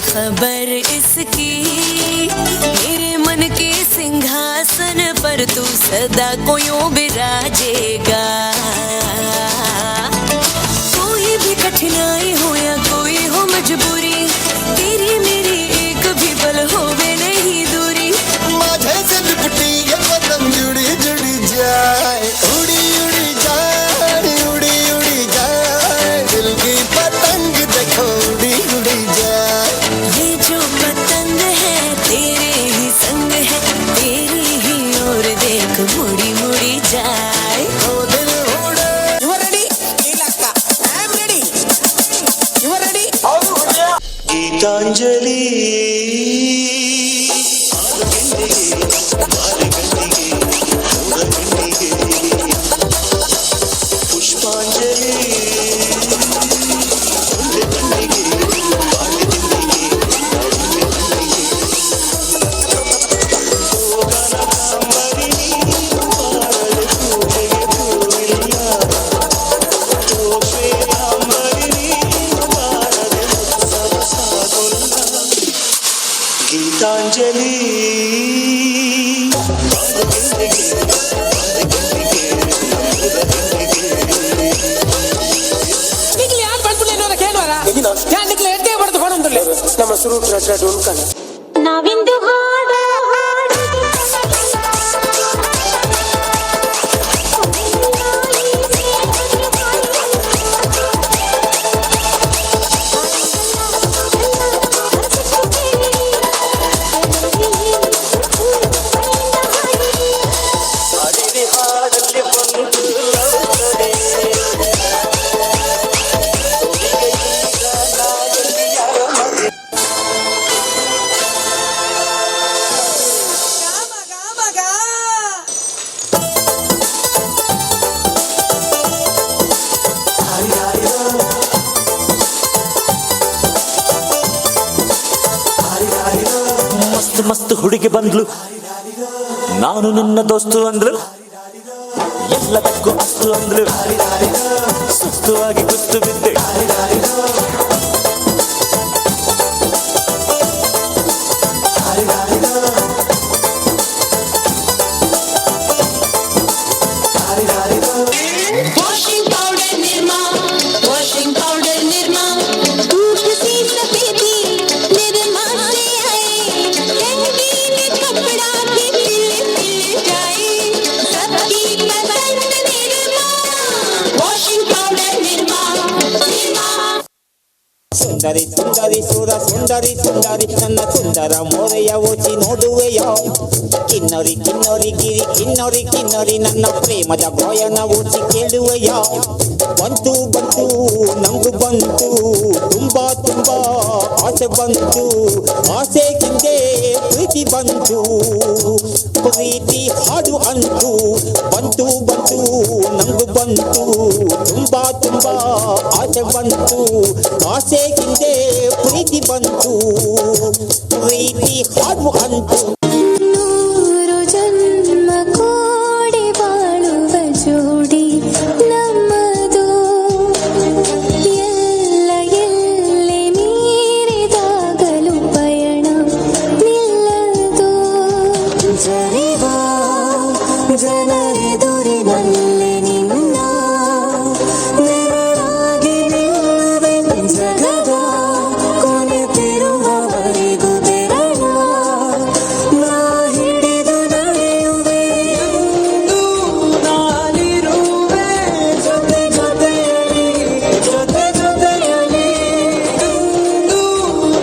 खबर इसकी मेरे मन के सिंहासन पर तू सदा कोयों विराजेगा। कोई भी कठिनाई हो या कोई हो मजबूरी, तेरी मेरी एक भी पल होवे नहीं दूरी। माझे से लिपटी ये पतंग जुड़ी जुड़ी जाए, उड़ी उड़ी जाए, उड़ी उड़ी जाए, दिल की पतंग देखो उड़ी उड़ी जाए। ये जो पतंग है तेरे ही संग है, तेरी ही ओर देख मुड़ी मुड़ी जाए। ओ दिल उड़े। You are ready? Ilaka. I am ready. You are ready? Geetanjali Geetanjali ನಮ್ಮ ಸುರು ಡೋನ್ಕನ ನಾವಿಂದು ಹುಡುಗಿ ಬಂದ್ಲು, ನಾನು ನಿನ್ನ ದೋಸ್ತು ಅಂದ್ಲು, ಎಲ್ಲದಕ್ಕೂ ಅಸ್ತು ಅಂದ್ಲು, ಸುಸ್ತುವಾಗಿ ಕುಸ್ತು ಬಿದ್ದೆ. ಸುಂದರಿ ಸುಂದರಿ ಸುರ ಸುಂದರಿ ಸುಂದರಿ ನನ್ನ ಸುಂದರ ಮೋರೆಯ ಓಚಿ ನೋಡುವೆಯ. ಕಿನ್ನರಿ ಕಿನ್ನರಿ ಗಿರಿ ಕಿನ್ನರಿ ಕಿನ್ನರಿ ನನ್ನ ಪ್ರೇಮದ ಗಾಯನ ಓಚಿ ಕೇಳುವೆಯ. ಬಂತು ಬಂತು ನಂಗು ಬಂತು ತುಂಬಾ ತುಂಬಾ ಆಸೆ ಬಂತು, ಆಸೆ ಹಿಂದೆ ಪ್ರೀತಿ ಬಂತು, ಪ್ರೀತಿ ಹಾಡು ಅಂತು. ಬಂತು ಬಂತು ನಂಗು ಬಂತು ತುಂಬಾ ತುಂಬಾ ಆಸೆ ಬಂತು, ಆಸೆ ಹಿಂದೆ ಪ್ರೀತಿ ಬಂತು, ಪ್ರೀತಿ ಹಾಡು ಅಂತು. ನೂರು ಜನ್ಮ ಕೋಡಿ ಬಾಳುವ ಜೋಡಿ ನಮ್ಮದು, ಎಲ್ಲ ಎಲ್ಲಿ ಮೀರಿದಾಗಲೂ ಪಯಣ ನಿಲ್ಲದು. ಜರಿವಾ ಜನರೆದುರಿನಲ್ಲಿ ನಿನ್ನ ನೆರಳಾಗಿ ನಿಲ್ಲುವೆ. ಜಗದ ಕೊನೆತಿರುವವರೆಗೂ ತೆರಳ ನಾ ಹಿಡಿದು ನಡೆಯುವೆ. ನಾನಿರುವೆ ಜೊತೆ ಜೊತೆಯಲಿ, ಜೊತೆ ಜೊತೆಯಲಿ.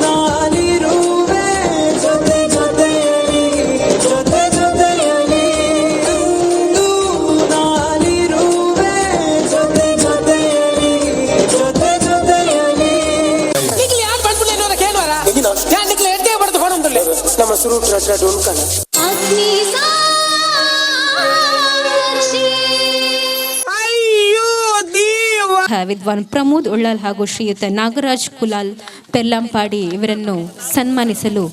ನಾನಿರುವೆ ಜೊತೆ ಜೊತೆಯಲಿ, ಜೊತೆ ಜೊತೆಯಲಿ. ನಾನಿರುವೆ ಜೊತೆ ಜೊತೆಯಲಿ, ಜೊತೆ ಜೊತೆಯಲಿ. ನಿಕ್ಲಿ ಯಾರು ಬಂದ್ಬಿಡ್ಲಿ ಅನ್ನೋದ ಕೇಳುವಾರ ನಾನು ನಿಕ್ಲಿ ಎಡ್ಡೆ ಬಡ್ದು ಹೊಡಂದ್ರಲ್ಲಿ ನಮ್ಮ ಸುರು ಟ್ರಸ್ಟ್ ಉಳ್ಕಣ ವಿದ್ವಾನ್ ಪ್ರಮೋದ್ ಉಳ್ಳಾಲ್ ಹಾಗೂ ಶ್ರೀಯುತ ನಾಗರಾಜ್ ಕುಲಾಲ್ ಪೆರ್ಲಾಂಪಾಡಿ ಇವರನ್ನು ಸನ್ಮಾನಿಸಲು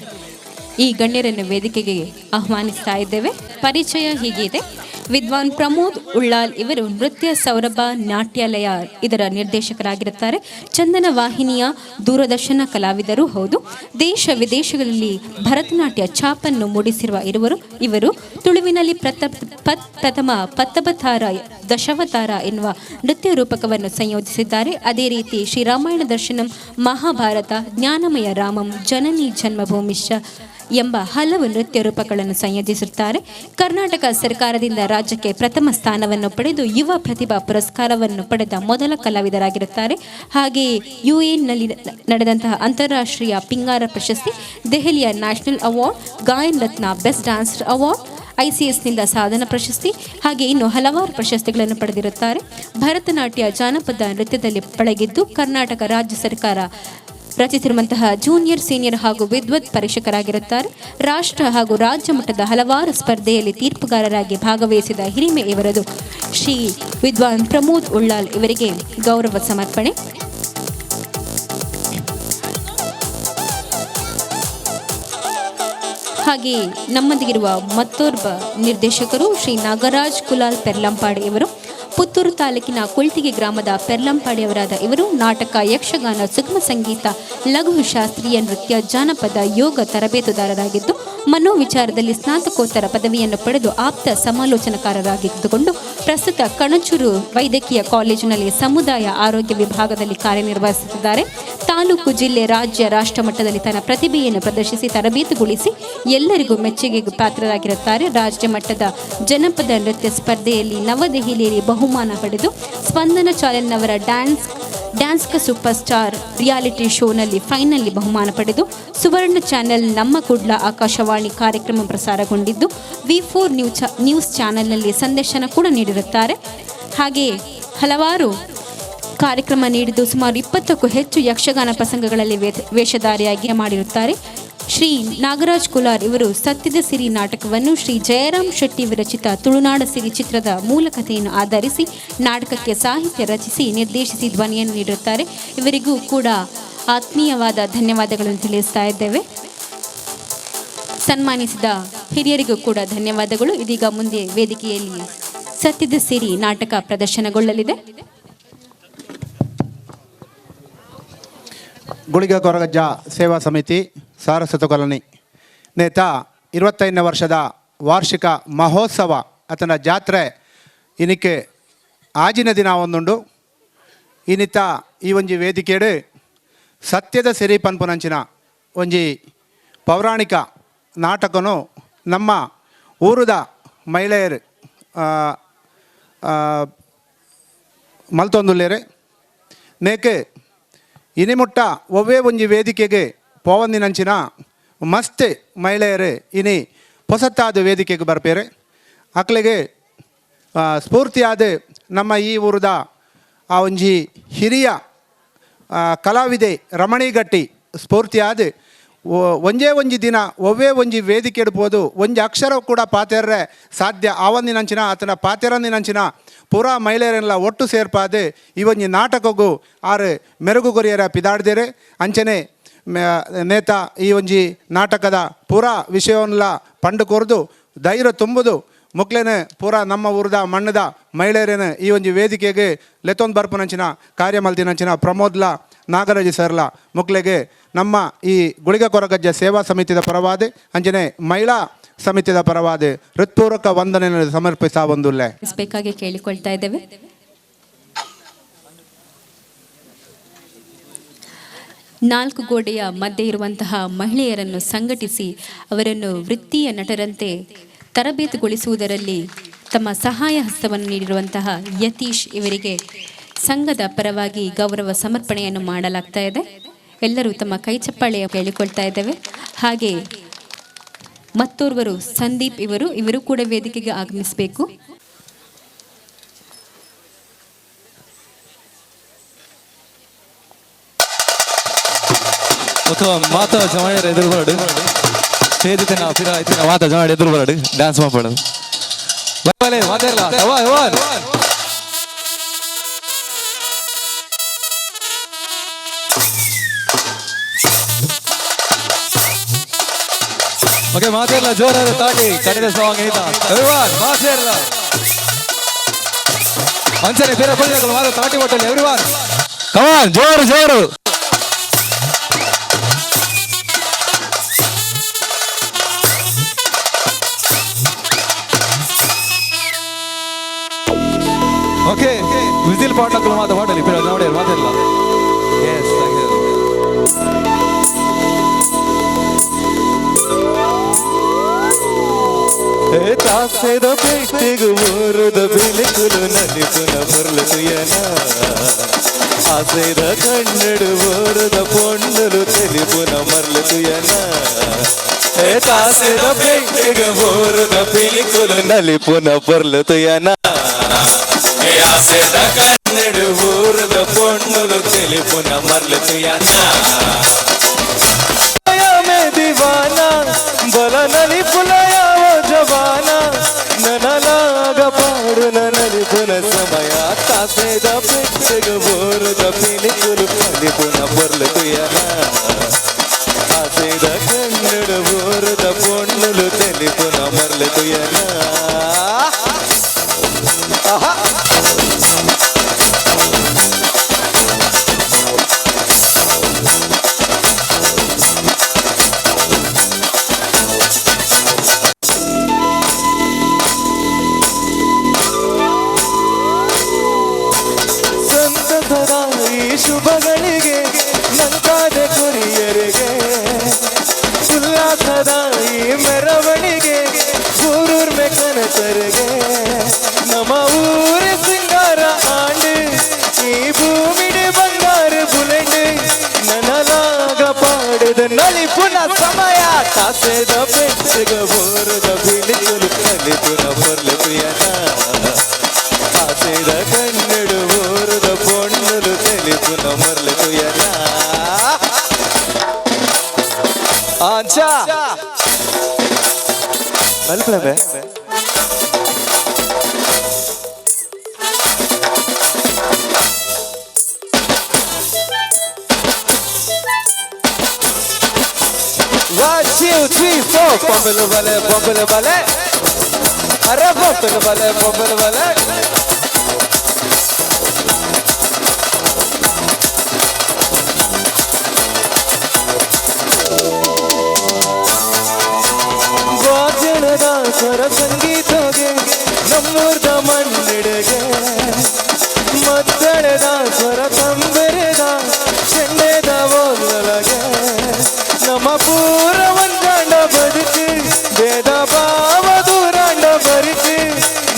ಈ ಗಣ್ಯರನ್ನು ವೇದಿಕೆಗೆ ಆಹ್ವಾನಿಸ್ತಾ ಇದ್ದೇವೆ. ಪರಿಚಯ ಹೀಗಿದೆ. ವಿದ್ವಾನ್ ಪ್ರಮೋದ್ ಉಳ್ಳಾಲ್ ಇವರು ನೃತ್ಯ ಸೌರಭ ನಾಟ್ಯಾಲಯ ಇದರ ನಿರ್ದೇಶಕರಾಗಿರುತ್ತಾರೆ. ಚಂದನ ವಾಹಿನಿಯ ದೂರದರ್ಶನ ಕಲಾವಿದರು ಹೌದು. ದೇಶ ವಿದೇಶಗಳಲ್ಲಿ ಭರತನಾಟ್ಯ ಛಾಪನ್ನು ಮೂಡಿಸಿರುವ ಇವರು ತುಳುವಿನಲ್ಲಿ ಪ್ರಥಮ ಪತ್ತಬತಾರ ದಶಾವತಾರ ಎನ್ನುವ ನೃತ್ಯ ರೂಪಕವನ್ನು ಸಂಯೋಜಿಸಿದ್ದಾರೆ. ಅದೇ ರೀತಿ ಶ್ರೀರಾಮಾಯಣ ದರ್ಶನಂ, ಮಹಾಭಾರತ, ಜ್ಞಾನಮಯ ರಾಮಂ, ಜನನಿ ಜನ್ಮಭೂಮಿಶ್ಚ ಎಂಬ ಹಲವು ನೃತ್ಯ ರೂಪಗಳನ್ನು ಸಂಯೋಜಿಸುತ್ತಾರೆ. ಕರ್ನಾಟಕ ಸರ್ಕಾರದಿಂದ ರಾಜ್ಯಕ್ಕೆ ಪ್ರಥಮ ಸ್ಥಾನವನ್ನು ಪಡೆದು ಯುವ ಪ್ರತಿಭಾ ಪುರಸ್ಕಾರವನ್ನು ಪಡೆದ ಮೊದಲ ಕಲಾವಿದರಾಗಿರುತ್ತಾರೆ. ಹಾಗೆಯೇ ಯುಎನ್ನಲ್ಲಿ ನಡೆದಂತಹ ಅಂತಾರಾಷ್ಟ್ರೀಯ ಪಿಂಗಾರ ಪ್ರಶಸ್ತಿ, ದೆಹಲಿಯ ನ್ಯಾಷನಲ್ ಅವಾರ್ಡ್, ಗಾಯನ್ ರತ್ನ ಬೆಸ್ಟ್ ಡ್ಯಾನ್ಸರ್ ಅವಾರ್ಡ್, ICSನಿಂದ ಸಾಧನ ಪ್ರಶಸ್ತಿ ಹಾಗೆ ಇನ್ನು ಹಲವಾರು ಪ್ರಶಸ್ತಿಗಳನ್ನು ಪಡೆದಿರುತ್ತಾರೆ. ಭರತನಾಟ್ಯ ಜಾನಪದ ನೃತ್ಯದಲ್ಲಿ ಪಳಗಿದ್ದು ಕರ್ನಾಟಕ ರಾಜ್ಯ ಸರ್ಕಾರ ರಚಿಸಿರುವಂತಹ ಜೂನಿಯರ್, ಸೀನಿಯರ್ ಹಾಗೂ ವಿದ್ವತ್ ಪರೀಕ್ಷಕರಾಗಿರುತ್ತಾರೆ. ರಾಷ್ಟ್ರ ಹಾಗೂ ರಾಜ್ಯ ಮಟ್ಟದ ಹಲವಾರು ಸ್ಪರ್ಧೆಯಲ್ಲಿ ತೀರ್ಪುಗಾರರಾಗಿ ಭಾಗವಹಿಸಿದ ಹಿರಿಮೆ ಇವರದು. ಶ್ರೀ ವಿದ್ವಾನ್ ಪ್ರಮೋದ್ ಉಳ್ಳಾಲ್ ಇವರಿಗೆ ಗೌರವ ಸಮರ್ಪಣೆ. ಹಾಗೆ ನಮ್ಮೊಂದಿಗಿರುವ ಮತ್ತೋರ್ವ ನಿರ್ದೇಶಕರು ಶ್ರೀ ನಾಗರಾಜ್ ಕುಲಾಲ್ ಪೆರ್ಲಾಂಪಾಡಿ ಇವರು. ಪುತ್ತೂರು ತಾಲೂಕಿನ ಕುಳ್ತಿಗೆ ಗ್ರಾಮದ ಪೆರ್ಲಾಂಪಾಡಿಯವರಾದ ಇವರು ನಾಟಕ, ಯಕ್ಷಗಾನ, ಸುಗಮ ಸಂಗೀತ, ಲಘು ಶಾಸ್ತ್ರೀಯ ನೃತ್ಯ, ಜಾನಪದ, ಯೋಗ ತರಬೇತುದಾರರಾಗಿದ್ದು ಮನೋವಿಚಾರದಲ್ಲಿ ಸ್ನಾತಕೋತ್ತರ ಪದವಿಯನ್ನು ಪಡೆದು ಆಪ್ತ ಸಮಾಲೋಚನಕಾರರಾಗಿದ್ದುಕೊಂಡು ಪ್ರಸ್ತುತ ಕಣಚೂರು ವೈದ್ಯಕೀಯ ಕಾಲೇಜಿನಲ್ಲಿ ಸಮುದಾಯ ಆರೋಗ್ಯ ವಿಭಾಗದಲ್ಲಿ ಕಾರ್ಯನಿರ್ವಹಿಸುತ್ತಿದ್ದಾರೆ. ತಾಲೂಕು, ಜಿಲ್ಲೆ, ರಾಜ್ಯ, ರಾಷ್ಟ್ರ ಮಟ್ಟದಲ್ಲಿ ತನ್ನ ಪ್ರತಿಭೆಯನ್ನು ಪ್ರದರ್ಶಿಸಿ ತರಬೇತುಗೊಳಿಸಿ ಎಲ್ಲರಿಗೂ ಮೆಚ್ಚುಗೆಗೆ ಪಾತ್ರರಾಗಿರುತ್ತಾರೆ. ರಾಜ್ಯ ಮಟ್ಟದ ಜನಪದ ನೃತ್ಯ ಸ್ಪರ್ಧೆಯಲ್ಲಿ ನವದೆಹಲಿಯಲ್ಲಿ ಬಹುಮಾನ ಪಡೆದು ಸ್ಪಂದನ ಚಾನೆಲ್ನವರ ಡ್ಯಾನ್ಸ್ ಕ ಸೂಪರ್ ಸ್ಟಾರ್ ರಿಯಾಲಿಟಿ ಶೋನಲ್ಲಿ ಫೈನಲ್ ಬಹುಮಾನ ಪಡೆದು ಸುವರ್ಣ ಚಾನೆಲ್ ನಮ್ಮ ಕುಡ್ಲ ಆಕಾಶವಾಣಿ ಕಾರ್ಯಕ್ರಮ ಪ್ರಸಾರಗೊಂಡಿದ್ದು V4 ನ್ಯೂಸ್ ಚಾನೆಲ್ನಲ್ಲಿ ಸಂದರ್ಶನ ಕೂಡ ನೀಡಿರುತ್ತಾರೆ. ಹಾಗೆಯೇ ಹಲವಾರು ಕಾರ್ಯಕ್ರಮ ನೀಡಿದ್ದು ಸುಮಾರು 20ಕ್ಕೂ ಹೆಚ್ಚು ಯಕ್ಷಗಾನ ಪ್ರಸಂಗಗಳಲ್ಲಿ ವೇಷಧಾರಿಯಾಗಿ ಮಾಡಿರುತ್ತಾರೆ. ಶ್ರೀ ನಾಗರಾಜ್ ಕುಲಾರ್ ಇವರು ಸತ್ಯದ ಸಿರಿ ನಾಟಕವನ್ನು ಶ್ರೀ ಜಯರಾಮ್ ಶೆಟ್ಟಿ ವಿರಚಿತ ತುಳುನಾಡ ಸಿರಿ ಚಿತ್ರದ ಮೂಲಕಥೆಯನ್ನು ಆಧರಿಸಿ ನಾಟಕಕ್ಕೆ ಸಾಹಿತ್ಯ ರಚಿಸಿ ನಿರ್ದೇಶಿಸಿ ಧ್ವನಿಯನ್ನು ನೀಡಿರುತ್ತಾರೆ. ಇವರಿಗೂ ಕೂಡ ಆತ್ಮೀಯವಾದ ಧನ್ಯವಾದಗಳನ್ನು ತಿಳಿಸ್ತಾ ಇದ್ದೇವೆ. ಸನ್ಮಾನಿಸಿದ ಹಿರಿಯರಿಗೂ ಕೂಡ ಧನ್ಯವಾದಗಳು. ಇದೀಗ ಮುಂದೆ ವೇದಿಕೆಯಲ್ಲಿ ಸತ್ಯದ ಸಿರಿ ನಾಟಕ ಪ್ರದರ್ಶನಗೊಳ್ಳಲಿದೆ. ಗುಳಿಗ ಕೊರಗಜ್ಜ ಸೇವಾ ಸಮಿತಿ ಸಾರಸ್ವತ ಕಾಲೋನಿ ನೇತ 25ನೇ ವರ್ಷದ ವಾರ್ಷಿಕ ಮಹೋತ್ಸವ ಅತನ ಜಾತ್ರೆ ಇನಿಕ್ಕೆ ಆಜಿನ ದಿನ ಒಂದುಂಡು. ಇನ್ನಿತ್ತ ಈ ಒಂಜಿ ವೇದಿಕೆಡು ಸತ್ಯದ ಸಿರಿ ಪನ್ಪುನಂಚಿನ ಒಂಜಿ ಪೌರಾಣಿಕ ನಾಟಕನು ನಮ್ಮ ಊರುದ ಮಹಿಳೆಯರು ಮಲ್ತೊಂದುಲ್ಲೇರೆ ನೇಕೆ ಇನಿಮುಟ್ಟ ಒವ್ವೇ ಒಂಜಿ ವೇದಿಕೆಗೆ ಪೋವಂದಿನಂಚಿನ ಮಸ್ತ್ ಮಹಿಳೆಯರು ಇನಿ ಹೊಸತಾದ ವೇದಿಕೆಗೆ ಬರ್ಪೇರೆ. ಅಕ್ಲೆಗೆ ಸ್ಫೂರ್ತಿಯಾದ ನಮ್ಮ ಈ ಊರದ ಆ ಒಂಜಿ ಹಿರಿಯ ಕಲಾವಿದೆ ರಮಣಿಗಟ್ಟಿ ಸ್ಫೂರ್ತಿಯಾದ ಒಂಜೇ ಒಂಜಿ ದಿನ ಒವ್ವೇ ಒಂಜಿ ವೇದಿಕೆ ಇಡ್ಬೋದು ಒಂಜಿ ಅಕ್ಷರ ಕೂಡ ಪಾತೆರ್ರೆ ಸಾಧ್ಯ ಆವಂದಿನಂಚಿನ ಆತನ ಪಾತೆರಂದಿನಂಚಿನ ಪೂರಾ ಮಹಿಳೆಯರೆಲ್ಲ ಒಟ್ಟು ಸೇರ್ಪಾದೆ ಈ ಒಂಜಿ ನಾಟಕಗೂ ಆರು ಮೆರುಗು ಕೊರಿಯರ ಪಿದಾಡ್ದೇರೆ ಅಂಚನೆ ನೇತ ಈ ಒಂಜಿ ನಾಟಕದ ಪೂರಾ ವಿಷಯವನ್ನೆಲ್ಲ ಪಂಡು ಕೊರ್ದು ಧೈರ್ಯ ತುಂಬುದು ಮುಕ್ಲೇನೆ ಪೂರಾ ನಮ್ಮ ಊರದ ಮಣ್ಣದ ಮಹಿಳೆಯರೇನು ಈ ಒಂಜಿ ವೇದಿಕೆಗೆ ಲೆತ್ತೊಂದು ಬರ್ಪುನಂಚಿನ ಕಾರ್ಯ ಮಲ್ತಿನಂಚಿನ ಪ್ರಮೋದ್ಲ ನಾಗರಾಜ್ ಸರ್ಲ ಮುಕ್ಲೆಗೆ ನಮ್ಮ ಈ ಗುಳಿಗ ಕೊರಗಜ್ಜ ಸೇವಾ ಸಮಿತಿಯ ಪರವಾದೆ ಅಂಜನೆ ಮಹಿಳಾ ಸಮಿತಿಯ ಪರವಾದೆ ಹೃತ್ಪೂರ್ವಕ ವಂದನೆ ಸಮರ್ಪಿಸ ಬಂದುಲ್ಲೆ ಬೇಕಾಗಿ ಕೇಳಿಕೊಳ್ತಾ ಇದ್ದೇವೆ. ನಾಲ್ಕು ಗೋಡೆಯ ಮಧ್ಯೆ ಇರುವಂತಹ ಮಹಿಳೆಯರನ್ನು ಸಂಘಟಿಸಿ ಅವರನ್ನು ವೃತ್ತಿಯ ನಟರಂತೆ ತರಬೇತುಗೊಳಿಸುವುದರಲ್ಲಿ ತಮ್ಮ ಸಹಾಯ ಹಸ್ತವನ್ನು ನೀಡಿರುವಂತಹ ಯತೀಶ್ ಇವರಿಗೆ ಸಂಘದ ಪರವಾಗಿ ಗೌರವ ಸಮರ್ಪಣೆಯನ್ನು ಮಾಡಲಾಗ್ತಾ ಇದೆ. ಎಲ್ಲರೂ ತಮ್ಮ ಕೈ ಚಪ್ಪಾಳೆ ಕೇಳಿಕೊಳ್ತಾ ಇದ್ದೇವೆ. ಹಾಗೆ ಮತ್ತೋರ್ವರು ಸಂದೀಪ್ ಇವರು ಕೂಡ ವೇದಿಕೆಗೆ ಆಗಮಿಸಬೇಕು. ಮಾತಾ ಜವಾಣರ ಎದುರು ಬರಡು ಸೇದಿತೆ ನಾವು ಫಿರ ಆಯ್ತು ನಾವು ಮಾತಾ ಜವಾಣ ಎದುರು ಬರಡು ಡ್ಯಾನ್ಸ್ ಮಾಡ್ಬಾರ್ದು ಬರಲೇ ಮಾತಾಡಲ್ಲ. ಓಕೆ ಮಾತಾಡಲ್ಲ ಜೋರಾದ ತಾಟಿ ಕನ್ನಡ ಸಾಂಗ್ ಐತಾ ಎವ್ರಿವನ್ ಮಾತಾಡಲ್ಲ ಒಂದ್ಸರಿ ಬೇರೆ ಬಳಿಗಳು ಮಾತ್ರ ತಾಟಿ ಕೊಟ್ಟಲ್ಲಿ ಎವ್ರಿವನ್ ಕಮಾನ್ ಜೋರು ಓಕೆ ವಿಸಿಲ್ ಪಾಟ್ನಕ್ಕಳು ಮಾತಾಡಲಿ ನೋಡಿ ಮಾತಾಡಲ್ಲ. Yes thank you. ತಾಸೆದ ಪೆಟ್ಟಿಗು ಊರುದ ಬಿಲಿಕುಲು ನಲಿಪುನ ಬರ್ಲುಯನ ಆಸೆದ ಕಣ್ಣಡು ಊರುದ ಪೊಂಡಲು ತೆಲಿಪುನ ಮರ್ಲುಯನ ತಾಸೆದ ಪೆಟ್ಟಿಗು ಊರುದ ಬಿಲಿಕುಲು ನಲಿಪುನ ಬರ್ಲುಯನ ಆಸೆದ ಕಣ್ಣಡು ಊರುದ ಪೊಂಡಲು ತೆಲಿಪುನ ಮರ್ಲುಯನ दीवाना बला नली पुलया वो जवाना ननलाग पाडु ननली पुन समय तासेद पिच्चग बोरुद पिलिकुलु पलिपुन पर्लुयना तासेद कन्नड बोरुद पोन्नुलु तेलिपुन मर्लुयना आहा ಶುಭಗಳಿಗೆ ನಂತಾದ ಕುರಿಯರಿಗೆ ಉಲ್ಲಾಸದ ಈ ಮೆರವಣಿಗೆ ಊರೂರ್ಮೆ ಕನಸರಿಗೆ ನಮ್ಮ ಊರ ಸಿಂಗಾರ ಆಂಡು ಈ ಭೂಮಿಡೆ ಬಂಗಾರ ಬುಲೆಂಡ್ ನನಲಾಗ ಪಾಡದ ನಲಿ ಪುನಃ ಸಮಯ ತಾಸೆದ ಬೆಚ್ಚಗ ಬೋರದ ಬಿಳಿಕಲು ನಲಿ ಪುನಃ ಬರ್ಲುಯನ ತಾಸೆದ ಕನ್ನಡು ಬೋರದ ಪೊಣ್ಣಲು ತೆಲಿಪುನ ಮರ್ಲುಯನ ಆಂಚಾ ಮಲ್ಪಲಬೆ 1 2 3 4 ಬೊಂಬಲು ಬಲೆ ಅರೆ ಬೊಂಬಲು ಬಲೆ ವಾದ್ಯದ ಸ್ವರ ಸಂಗೀತಗೆ ನಮ್ಮೂರ್ದ ಮಣ್ಣಿಡೆಗೆ ಮದ್ದಳೆದ ಸ್ವರ ತಂಬೆರೆದ ಚೆಂಡೆದ ಓಲಗೆ ನಮ್ಮ ಪೂರ ಒಂದಾಂಡ ಬದುಕಿ ಭೇದ ಭಾವ ದೂರಾಂಡ ಬರಿತಿ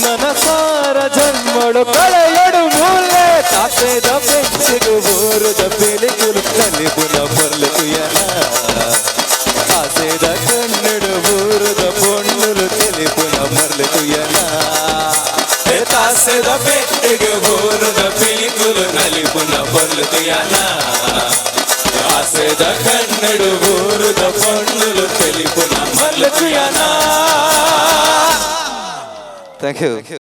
ನನ್ನ ಸಾರ ಜನ್ಮಡು ಕಳೆಯಡು ಮೂಲೆ ತಾಪೇದ ಬೆಂಚಿಗು ಊರುದ ಬೆಲೆಗುಲು ತಲೆ ಪುನ ಬರ್ಲು ತುಯನ ಆಸೆದ ಕನ್ನಡ ಊರುದ ಪೊಣ್ಣುಲು ತಲೆ ಪುನ ಬರ್ಲು ತುಯನ ತಾಸೆದ ಬೆಟ್ಟಿಗೆ ಊರುದ ಬೆಲೆಗುಲು ನಲಿ ಪುನ ಬರ್ಲು ತುಯನ ಆಸೆದ ಕನ್ನಡ ಊರುದ ಪೊಣ್ಣುಲು ತಲೆ ಪುನ ಬರ್ಲು ತುಯನ. Thank you.